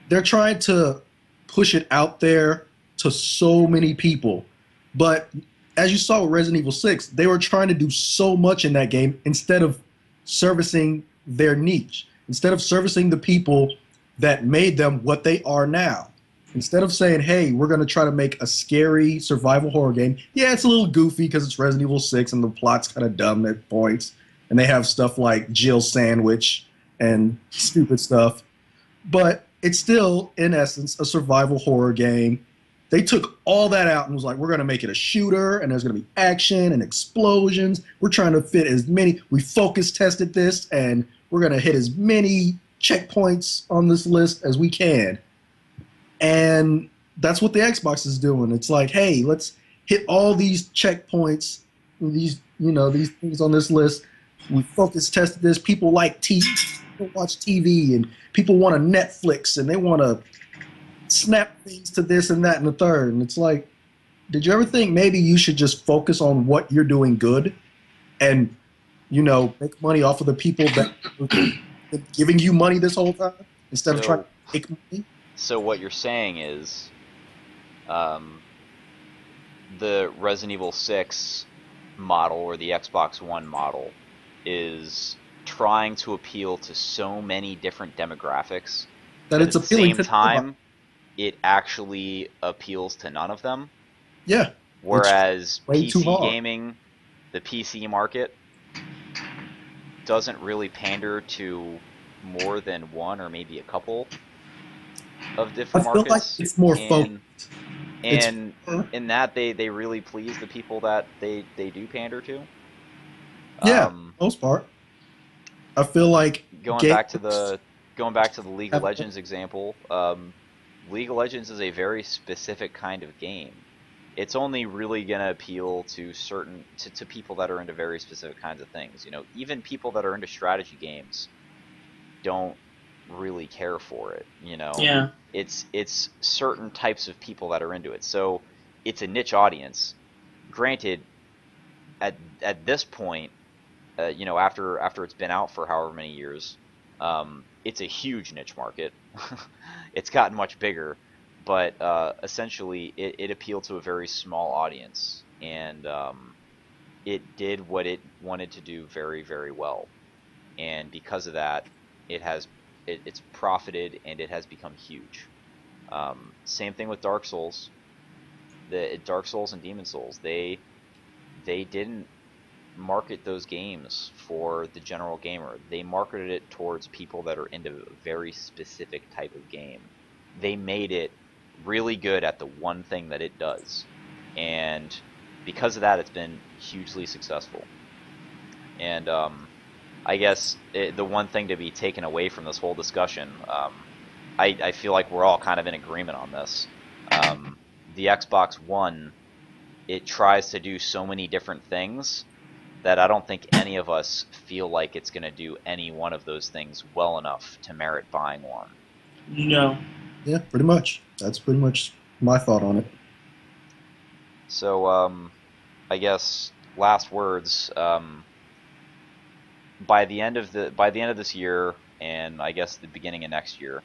They're trying to push it out there to so many people, but as you saw with Resident Evil 6, they were trying to do so much in that game instead of servicing their niche, instead of servicing the people that made them what they are now. Instead of saying, "Hey, we're going to try to make a scary survival horror game." Yeah, it's a little goofy because it's Resident Evil 6 and the plot's kind of dumb at points. And they have stuff like Jill Sandwich and stupid stuff. But it's still, in essence, a survival horror game. They took all that out and was like, "We're going to make it a shooter, and there's going to be action and explosions. We're trying to fit as many. We focus tested this, and we're going to hit as many checkpoints on this list as we can." And that's what the Xbox is doing. It's like, "Hey, let's hit all these checkpoints, these things on this list. We focus tested this. People like TV, people watch TV, and people want to Netflix, and they want to snap things to this and that and the third." And it's like, did you ever think maybe you should just focus on what you're doing good and, make money off of the people that are giving you money this whole time instead of trying to make money? So what you're saying is, the Resident Evil 6 model or the Xbox One model is trying to appeal to so many different demographics that But it's at the appealing same to everybody. time, it actually appeals to none of them. Yeah, Whereas way too PC hard. gaming, the PC market, doesn't really pander to more than one or maybe a couple of I different feel like markets. it's more And focused. It's and in that they really please the people that they do pander to. yeah, for the most part. I feel like Going back to gamers the going back to the League of have Legends example, League of Legends is a very specific kind of game. It's only really gonna appeal to to people that are into very specific kinds of things. You know, even people that are into strategy games don't really care for it. You know, Yeah. it's certain types of people that are into it. So it's a niche audience. Granted, at this point, you know, after it's been out for however many years, it's a huge niche market. It's gotten much bigger, but essentially it appealed to a very small audience, and it did what it wanted to do very, very well. And because of that, it's profited and it has become huge. Same thing with Dark Souls. The Dark Souls and Demon Souls, they didn't market those games for the general gamer. They marketed it towards people that are into a very specific type of game. They made it really good at the one thing that it does. And because of that, it's been hugely successful. And I guess the one thing to be taken away from this whole discussion, I feel like we're all kind of in agreement on this. The Xbox One, it tries to do so many different things that I don't think any of us feel like it's going to do any one of those things well enough to merit buying one. No. yeah, pretty much. That's pretty much my thought on it. So I guess last words. By the end of this year, and I guess the beginning of next year,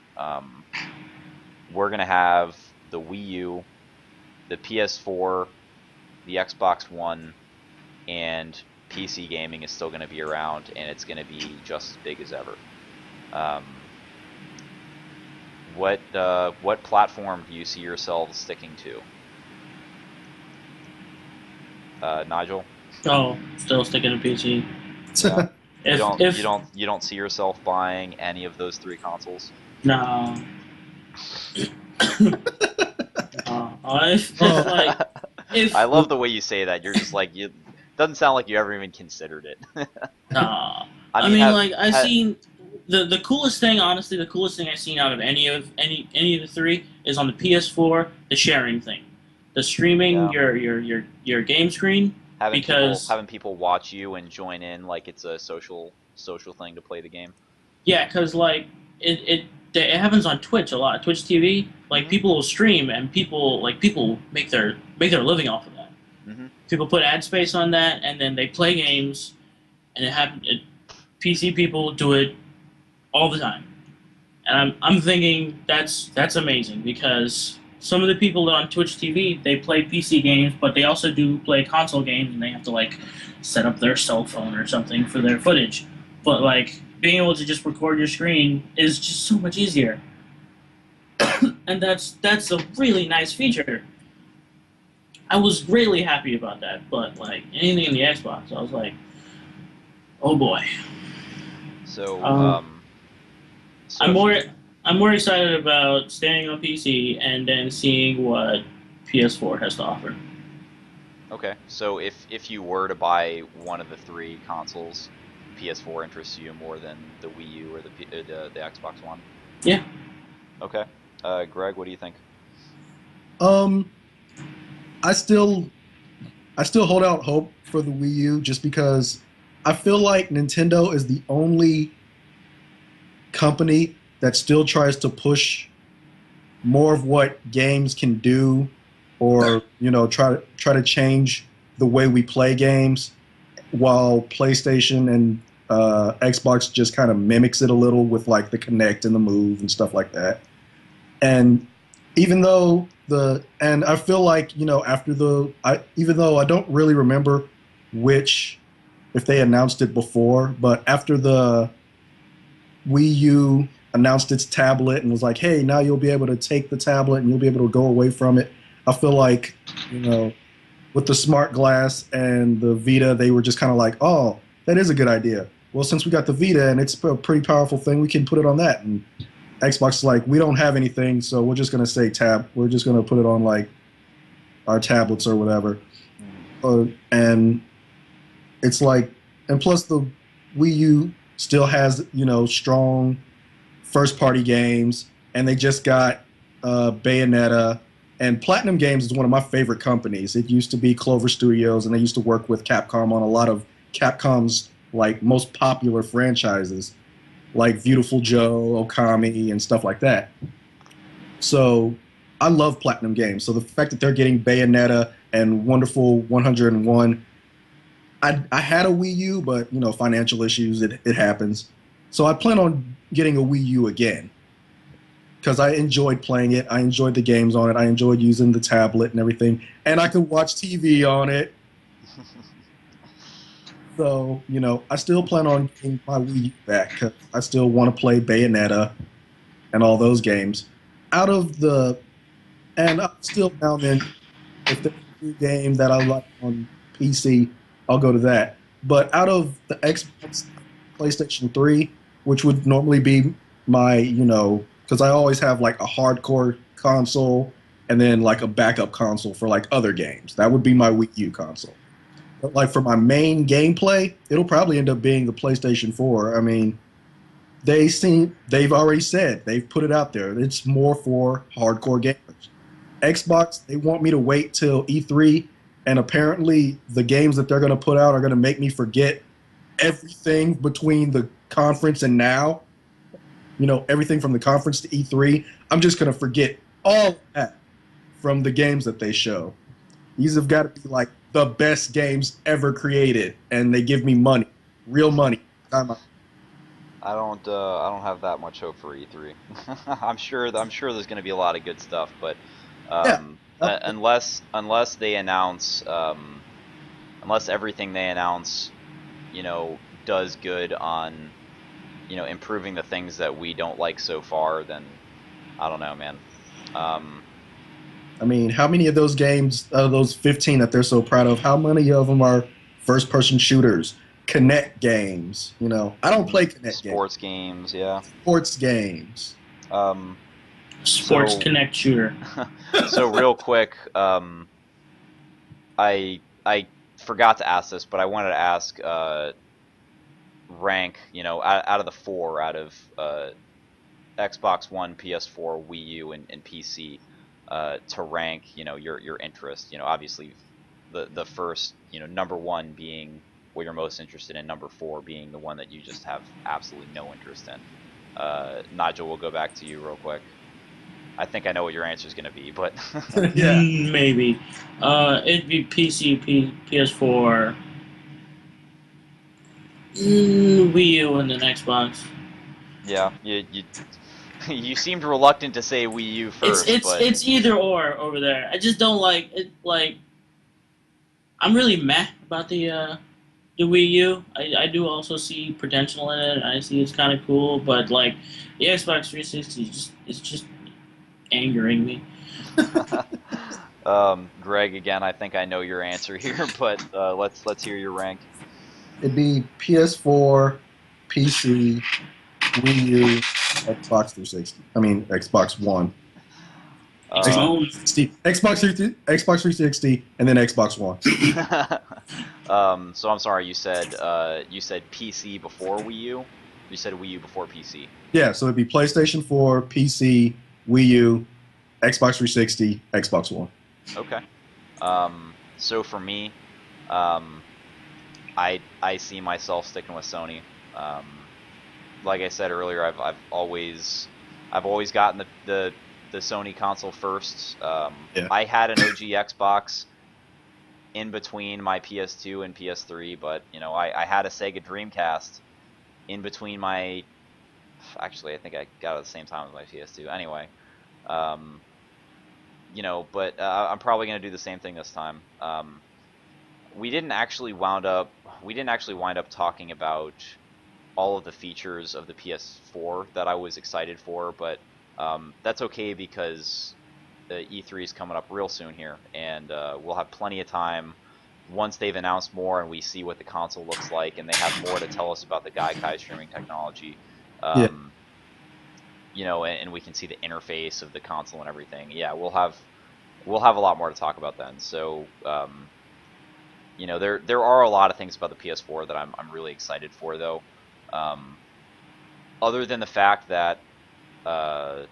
we're gonna have the Wii U, the PS4, the Xbox One, and PC gaming is still going to be around, and it's going to be just as big as ever. What platform do you see yourselves sticking to? Nigel? Oh, still sticking to PC. Yeah. If You don't see yourself buying any of those three consoles? no. If like if I love the way you say that. You're just like you. Doesn't sound like you ever even considered it. I mean, have- like I've ha- seen the coolest thing. Honestly, the coolest thing I've seen out of any of the three is on the PS4, the sharing thing, the streaming Yeah. your game screen. Because having people watch you and join in like it's a social thing to play the game. yeah, because like it happens on Twitch a lot. Twitch TV, like Mhm. people will stream and people make their living off of that. Mm-hmm. People put ad space on that and then they play games, and PC people do it all the time. And I'm thinking that's amazing because some of the people on Twitch TV, they play PC games, but they also do play console games, and they have to like set up their cell phone or something for their footage. But like being able to just record your screen is just so much easier, and that's a really nice feature. I was really happy about that, but like anything in the Xbox, I was like, oh boy. So, so I'm more excited about staying on PC and then seeing what PS4 has to offer. okay. So if you were to buy one of the three consoles, PS4 interests you more than the Wii U or the Xbox One? Yeah. Okay. Greg, what do you think? I still hold out hope for the Wii U just because I feel like Nintendo is the only company that still tries to push more of what games can do, or try to change the way we play games, while PlayStation and Xbox just kind of mimics it a little with like the Kinect and the Move and stuff like that. And even though I feel like even though I don't really remember if they announced it before, but after the Wii U announced its tablet and was like, "Hey, now you'll be able to take the tablet and you'll be able to go away from it." I feel like, you know, with the smart glass and the Vita, they were just kind of like, "Oh, that is a good idea. Well, since we got the Vita and it's a pretty powerful thing, we can put it on that." And Xbox is like, "We don't have anything, so we're just gonna say tab. We're just gonna put it on like our tablets or whatever." And it's like, and plus the Wii U still has, you know, strong first party games, and they just got Bayonetta. And Platinum Games is one of my favorite companies. It used to be Clover Studios, and they used to work with Capcom on a lot of Capcom's like most popular franchises, like Beautiful Joe, Okami, and stuff like that. So I love Platinum Games. So the fact that they're getting Bayonetta and Wonderful 101, I had a Wii U, but you know, financial issues, it happens. So I plan on getting a Wii U again because I enjoyed playing it. I enjoyed the games on it. I enjoyed using the tablet and everything, and I could watch TV on it. So you know, I still plan on getting my Wii U back because I still want to play Bayonetta and all those games. Out of the, and I'm still now and then, if there's a new game that I like on PC, I'll go to that. But out of the Xbox, PlayStation 3, which would normally be my, you know, because I always have like a hardcore console and then like a backup console for like other games. That would be my Wii U console. But like for my main gameplay, it'll probably end up being the PlayStation 4. I mean, they've already said, they've put it out there. It's more for hardcore gamers. Xbox, they want me to wait till E3, and apparently the games that they're going to put out are going to make me forget everything between the conference and now. You know, everything from the conference to E3. I'm just going to forget all of that from the games that they show. These have got to be like the best games ever created, and they give me money, real money. I don't have that much hope for E3. I'm sure there's going to be a lot of good stuff, but Yeah. unless they announce unless everything they announce, you know, does good on, you know, improving the things that we don't like so far, then I don't know, man. Um, I mean, how many of those games, those 15 that they're so proud of, how many of them are first-person shooters, Connect games? You know, I don't play Connect games. Sports games, yeah. Sports games. Um, Sports so Connect shooter. so real quick, I forgot to ask this, but I wanted to ask rank, you know, out of the four, out of Xbox One, PS4, Wii U, and PC, to rank, you know, your interest. You know, obviously, the first, you know, number one being what you're most interested in, number four being the one that you just have absolutely no interest in. Nigel, we'll go back to you real quick. I think I know what your answer is going to be, but Yeah. Maybe. It'd be PC, PS4, Wii U, and then Xbox. yeah, you you seemed reluctant to say Wii U first, but It's either or over there. I just don't like it. Like, I'm really meh about the Wii U. I do also see potential in it. I see it's kind of cool, but like the Xbox 360 it's just angering me. Greg, again, I think I know your answer here, but let's hear your rank. It'd be PS4, PC, Wii U, Xbox 360. I mean, Xbox One. Um, Xbox 360, and then Xbox One. so I'm sorry, you said PC before Wii U. You said Wii U before PC. Yeah, so it'd be PlayStation 4, PC, Wii U, Xbox 360, Xbox One. Okay. So for me, I see myself sticking with Sony. Um, like I said earlier, I've always gotten the Sony console first. Yeah. I had an OG Xbox in between my PS2 and PS3, but you know, I had a Sega Dreamcast in between my. Actually, I think I got it at the same time as my PS2. Anyway, um, you know, but I'm probably gonna do the same thing this time. We didn't actually wind up talking about all of the features of the PS4 that I was excited for, but that's okay because E3 is coming up real soon here, and we'll have plenty of time once they've announced more and we see what the console looks like, and they have more to tell us about the Gaikai streaming technology. Yeah. You know, and we can see the interface of the console and everything. Yeah, we'll have a lot more to talk about then. So, you know, there are a lot of things about the PS4 that I'm really excited for, though. Um, other than the fact that uh,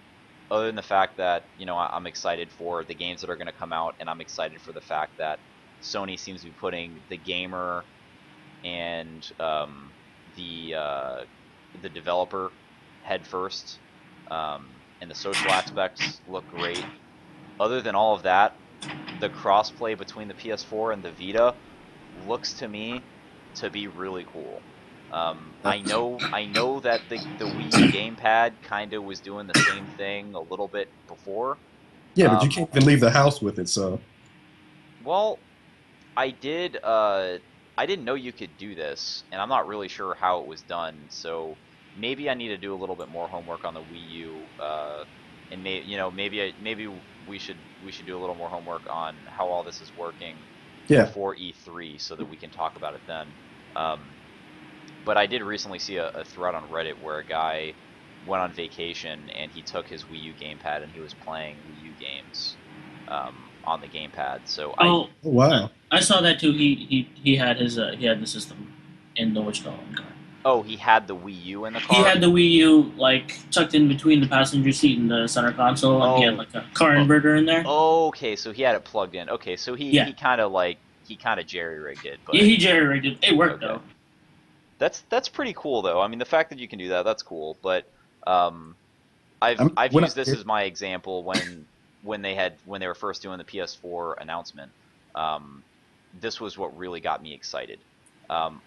you know, I'm excited for the games that are going to come out, and I'm excited for the fact that Sony seems to be putting the gamer and the developer head first, and the social aspects look great. Other than all of that, the crossplay between the PS4 and the Vita looks to me to be really cool. I know that the Wii U gamepad kind of was doing the same thing a little bit before. Yeah, but you Um, can't even leave the house with it, so well, I did. I didn't know you could do this, and I'm not really sure how it was done. So maybe I need to do a little bit more homework on the Wii U, and you know, maybe we should do a little more homework on how all this is working yeah. before E3, so that we can talk about it then. Um, but I did recently see a thread on Reddit where a guy went on vacation and he took his Wii U gamepad and he was playing Wii U games on the gamepad. So Oh, Oh, wow. I saw that too. He had he had the system in the what's called car. oh, he had the Wii U in the He car. had the Wii U like tucked in between the passenger seat and the center console, and he had Oh, like a car inverter in there. okay, so he had it plugged in. Okay, so he Yeah, he kind of like he kind of jerry rigged it, yeah, but he jerry rigged it. It worked okay. though. That's pretty cool though. I mean, the fact that you can do that, that's cool. But um, I've I'm I've when I used this as my example when they were first doing the PS4 announcement. Um, this was what really got me excited.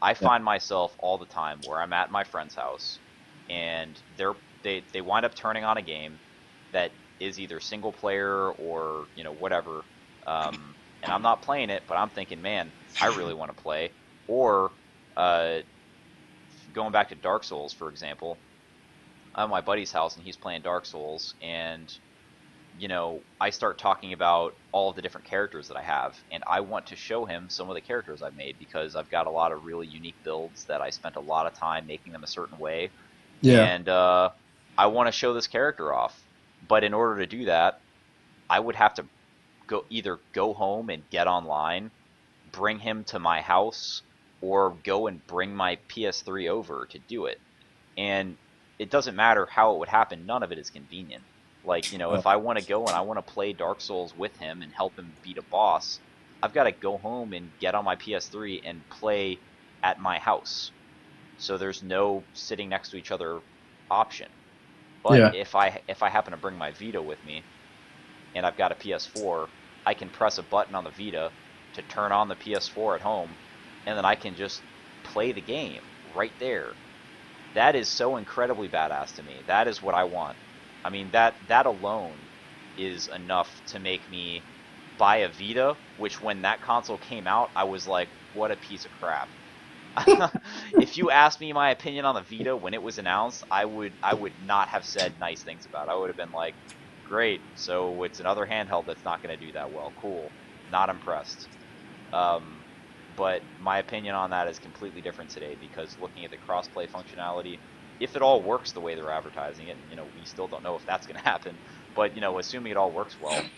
I yeah, find myself all the time where I'm at my friend's house, and they wind up turning on a game that is either single player or you know whatever, and I'm not playing it, but I'm thinking, man, I really want to play. Or uh, going back to Dark Souls, for example, I'm at my buddy's house and he's playing Dark Souls, and you know, I start talking about all of the different characters that I have, and I want to show him some of the characters I've made because I've got a lot of really unique builds that I spent a lot of time making them a certain way, yeah, and I want to show this character off. But in order to do that, I would have to either go home and get online, bring him to my house, or go and bring my PS3 over to do it. And it doesn't matter how it would happen, none of it is convenient. Like, you know, uh, if I want to go and I want to play Dark Souls with him and help him beat a boss, I've got to go home and get on my PS3 and play at my house. So there's no sitting next to each other option. But yeah, if I happen to bring my Vita with me and I've got a PS4, I can press a button on the Vita to turn on the PS4 at home, and then I can just play the game right there. That is so incredibly badass to me. That is what I want. I mean, that alone is enough to make me buy a Vita, which when that console came out, I was like, what a piece of crap. If you asked me my opinion on the Vita when it was announced, I would not have said nice things about it. I would have been like, great, so it's another handheld that's not going to do that well. Cool. Not impressed. Um, but my opinion on that is completely different today because looking at the crossplay functionality, if it all works the way they're advertising it, you know, we still don't know if that's going to happen. But you know, assuming it all works well,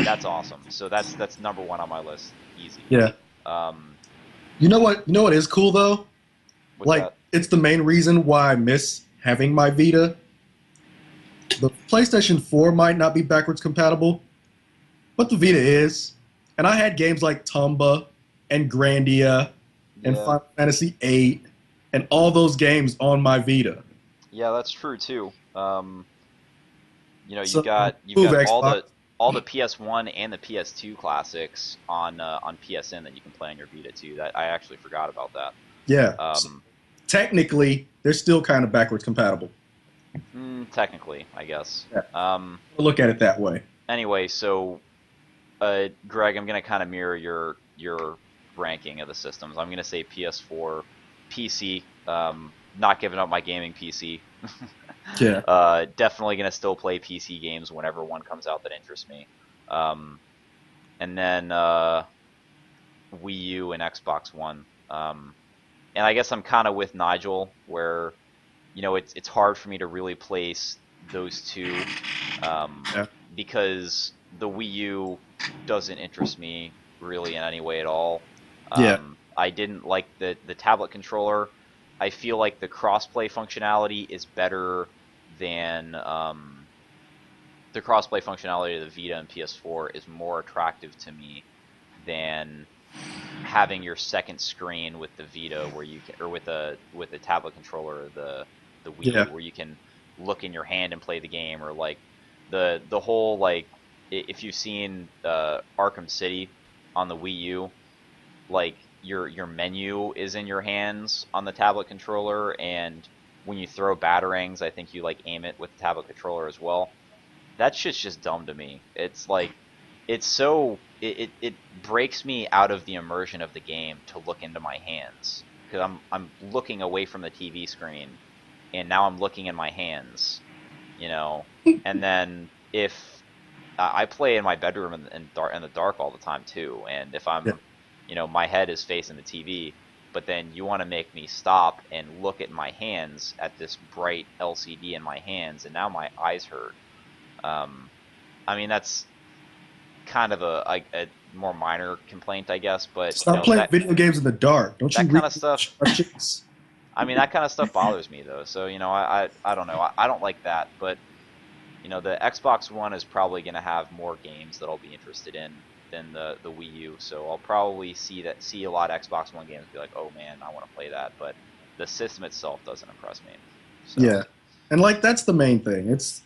that's awesome. So that's number one on my list, easy. yeah. Um, You know what? You know what is cool though? what's Like, that? it's the main reason why I miss having my Vita. The PlayStation 4 might not be backwards compatible, but the Vita is. And I had games like Tomba and Grandia and Yeah, Final Fantasy VIII and all those games on my Vita. yeah, that's true too. You know, you've So got you've move got Xbox. all the PS1 and the PS2 classics on PSN that you can play on your Vita too. That I actually forgot about that. Yeah. So Um, technically, they're still kind of backwards compatible. technically, I guess. Yeah. Um, Look at it that way. anyway, so Greg, I'm gonna kind of mirror your ranking of the systems. I'm gonna say PS4, PC. not giving up my gaming PC. Yeah. Definitely gonna still play PC games whenever one comes out that interests me. Um, and then Wii U and Xbox One. And I guess I'm kind of with Nigel, where it's hard for me to really place those two, Yeah. because the Wii U doesn't interest me really in any way at all. Yeah. I didn't like the tablet controller. I feel like the crossplay functionality is better than the crossplay functionality of the Vita and PS4 is more attractive to me than having your second screen with the Vita, where you can, or with the tablet controller, the Wii Yeah. U, where you can look in your hand and play the game, or like the whole, like, if you've seen Arkham City on the Wii U, like your menu is in your hands on the tablet controller, and when you throw batarangs, I think you like aim it with the tablet controller as well. That shit's just dumb to me. It's like it breaks me out of the immersion of the game to look into my hands, because I'm looking away from the TV screen, and now I'm looking in my hands, you know. And then if I play in my bedroom in the dark all the time too, and if Yeah. my head is facing the TV, but then you want to make me stop and look at my hands, at this bright LCD in my hands, and now my eyes hurt. Um, I mean, that's kind of a more minor complaint, I guess, but Stop playing that video games in the dark. Don't you that read kind of stuff. instructions? I mean, that kind of stuff bothers me though. So I don't know. I don't like that, but the Xbox One is probably going to have more games that I'll be interested in than the Wii U. So I'll probably see a lot of Xbox One games and be like, oh man, I want to play that. But the system itself doesn't impress me. So, Yeah. And like that's the main thing. It's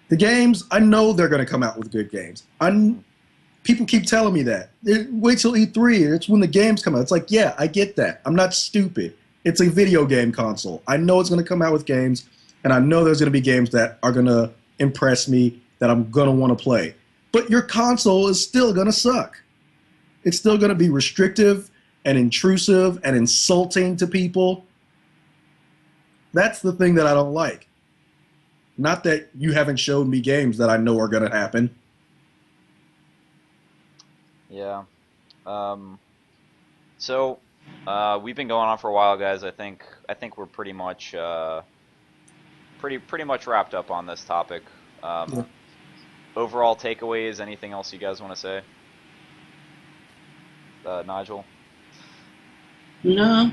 the games. I know they're going to come out with good games. People keep telling me that. Wait till E3. It's when the games come out. It's like, yeah, I get that. I'm not stupid. It's a video game console. I know it's going to come out with games, and I know there's going to be games that are going to impress me, that I'm going to want to play. But your console is still going to suck. It's still going to be restrictive and intrusive and insulting to people. That's the thing that I don't like. Not that you haven't showed me games that I know are going to happen. yeah. So we've been going on for a while, guys. I think we're pretty much pretty much wrapped up on this topic. Yeah. Overall takeaways. Anything else you guys want to say, Nigel? No,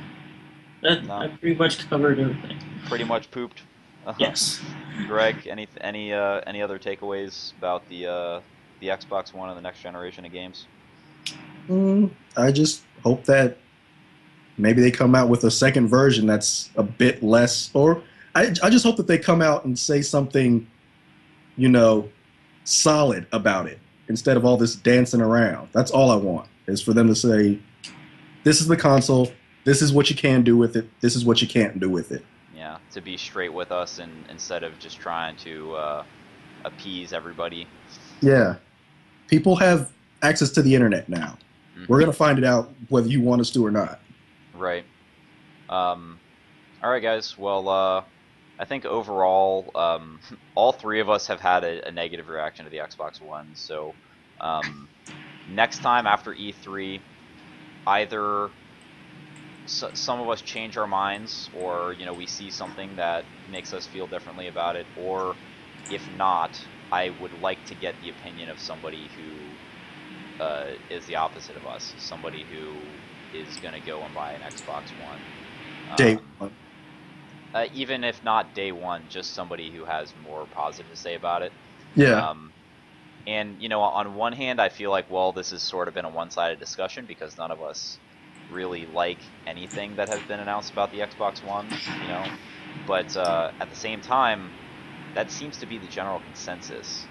No. I pretty much covered everything. Pretty much pooped. Yes. Greg, any other takeaways about the Xbox One and the next generation of games? I just hope that maybe they come out with a second version that's a bit less, or I just hope that they come out and say something, solid about it, instead of all this dancing around. That's all I want, is for them to say, this is the console, this is what you can do with it, this is what you can't do with it. Yeah, to be straight with us, and instead of just trying to appease everybody. Yeah. People have access to the internet now. Mhm. We're going to find it out whether you want us to or not. Right. All right, guys. Well, I think overall, all three of us have had a negative reaction to the Xbox One. So next time after E3, either some of us change our minds, or we see something that makes us feel differently about it, or if not, I would like to get the opinion of somebody who is the opposite of us, somebody who is going to go and buy an Xbox One. Day one. Even if not day one, just somebody who has more positive to say about it. Yeah. And on one hand, I feel like, well, this has sort of been a one-sided discussion, because none of us really like anything that has been announced about the Xbox One, But at the same time, that seems to be the general consensus.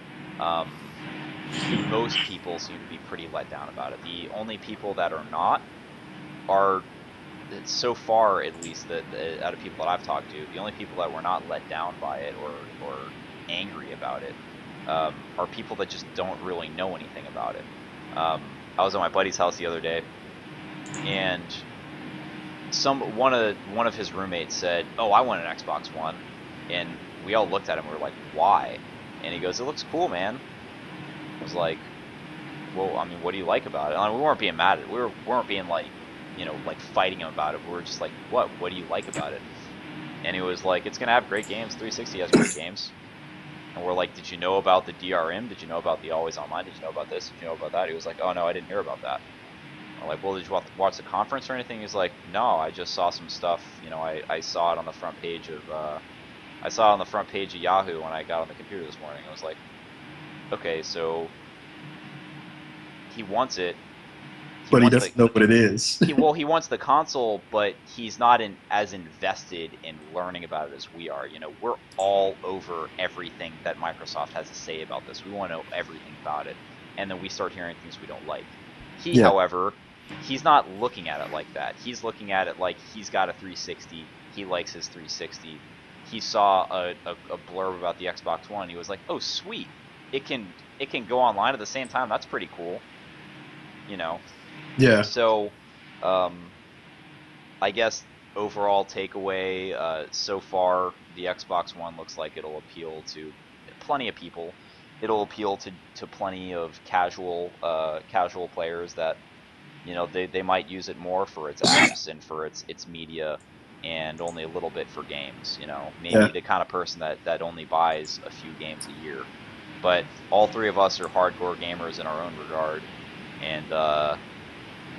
Most people seem to be pretty let down about it. The only people that are not are, so far at least, out of people that I've talked to, the only people that were not let down by it or angry about it are people that just don't really know anything about it. I was at my buddy's house the other day, and one of his roommates said, "Oh, I want an Xbox One," and we all looked at him. We were like, "Why?" And he goes, "It looks cool, man." I was like, "Well, I mean, what do you like about it?" And we weren't being mad at it. We weren't being like, like fighting him about it. We were just like, "What? What do you like about it?" And he was like, "It's gonna have great games. 360 has great games." And we're like, "Did you know about the DRM? Did you know about the Always Online? Did you know about this? Did you know about that?" He was like, "Oh no, I didn't hear about that." I'm like, "Well, did you watch the conference or anything?" He's like, "No, I just saw some stuff. I saw it on the front page of Yahoo when I got on the computer this morning." I was like, "Okay, so he wants it. He But he wants the doesn't know what it is. he wants the console, but he's not as invested in learning about it as we are. We're all over everything that Microsoft has to say about this. We want to know everything about it, and then we start hearing things we don't like. He, Yeah. however, he's not looking at it like that. He's looking at it like he's got a 360. He likes his 360. He saw a blurb about the Xbox One. He was like, "Oh, sweet! It can go online at the same time. That's pretty cool." You know. Yeah. So, um, I guess overall takeaway, so far the Xbox One looks like it'll appeal to plenty of people. It'll appeal to plenty of casual players that they might use it more for its apps and for its media, and only a little bit for games. Maybe Yeah. the kind of person that only buys a few games a year. But all three of us are hardcore gamers in our own regard, and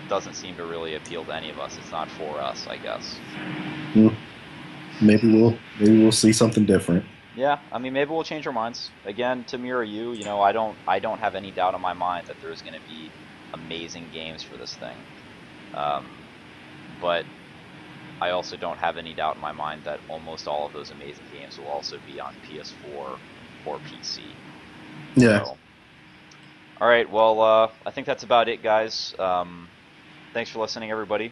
doesn't seem to really appeal to any of us. It's not for us, I guess. Mm. Maybe we'll see something different. Yeah, I mean, maybe we'll change our minds. Again, to mirror you, I don't have any doubt in my mind that there's going to be amazing games for this thing. But I also don't have any doubt in my mind that almost all of those amazing games will also be on PS4 or PC. Yeah. So, all right, well, I think that's about it, guys. Thanks for listening, everybody.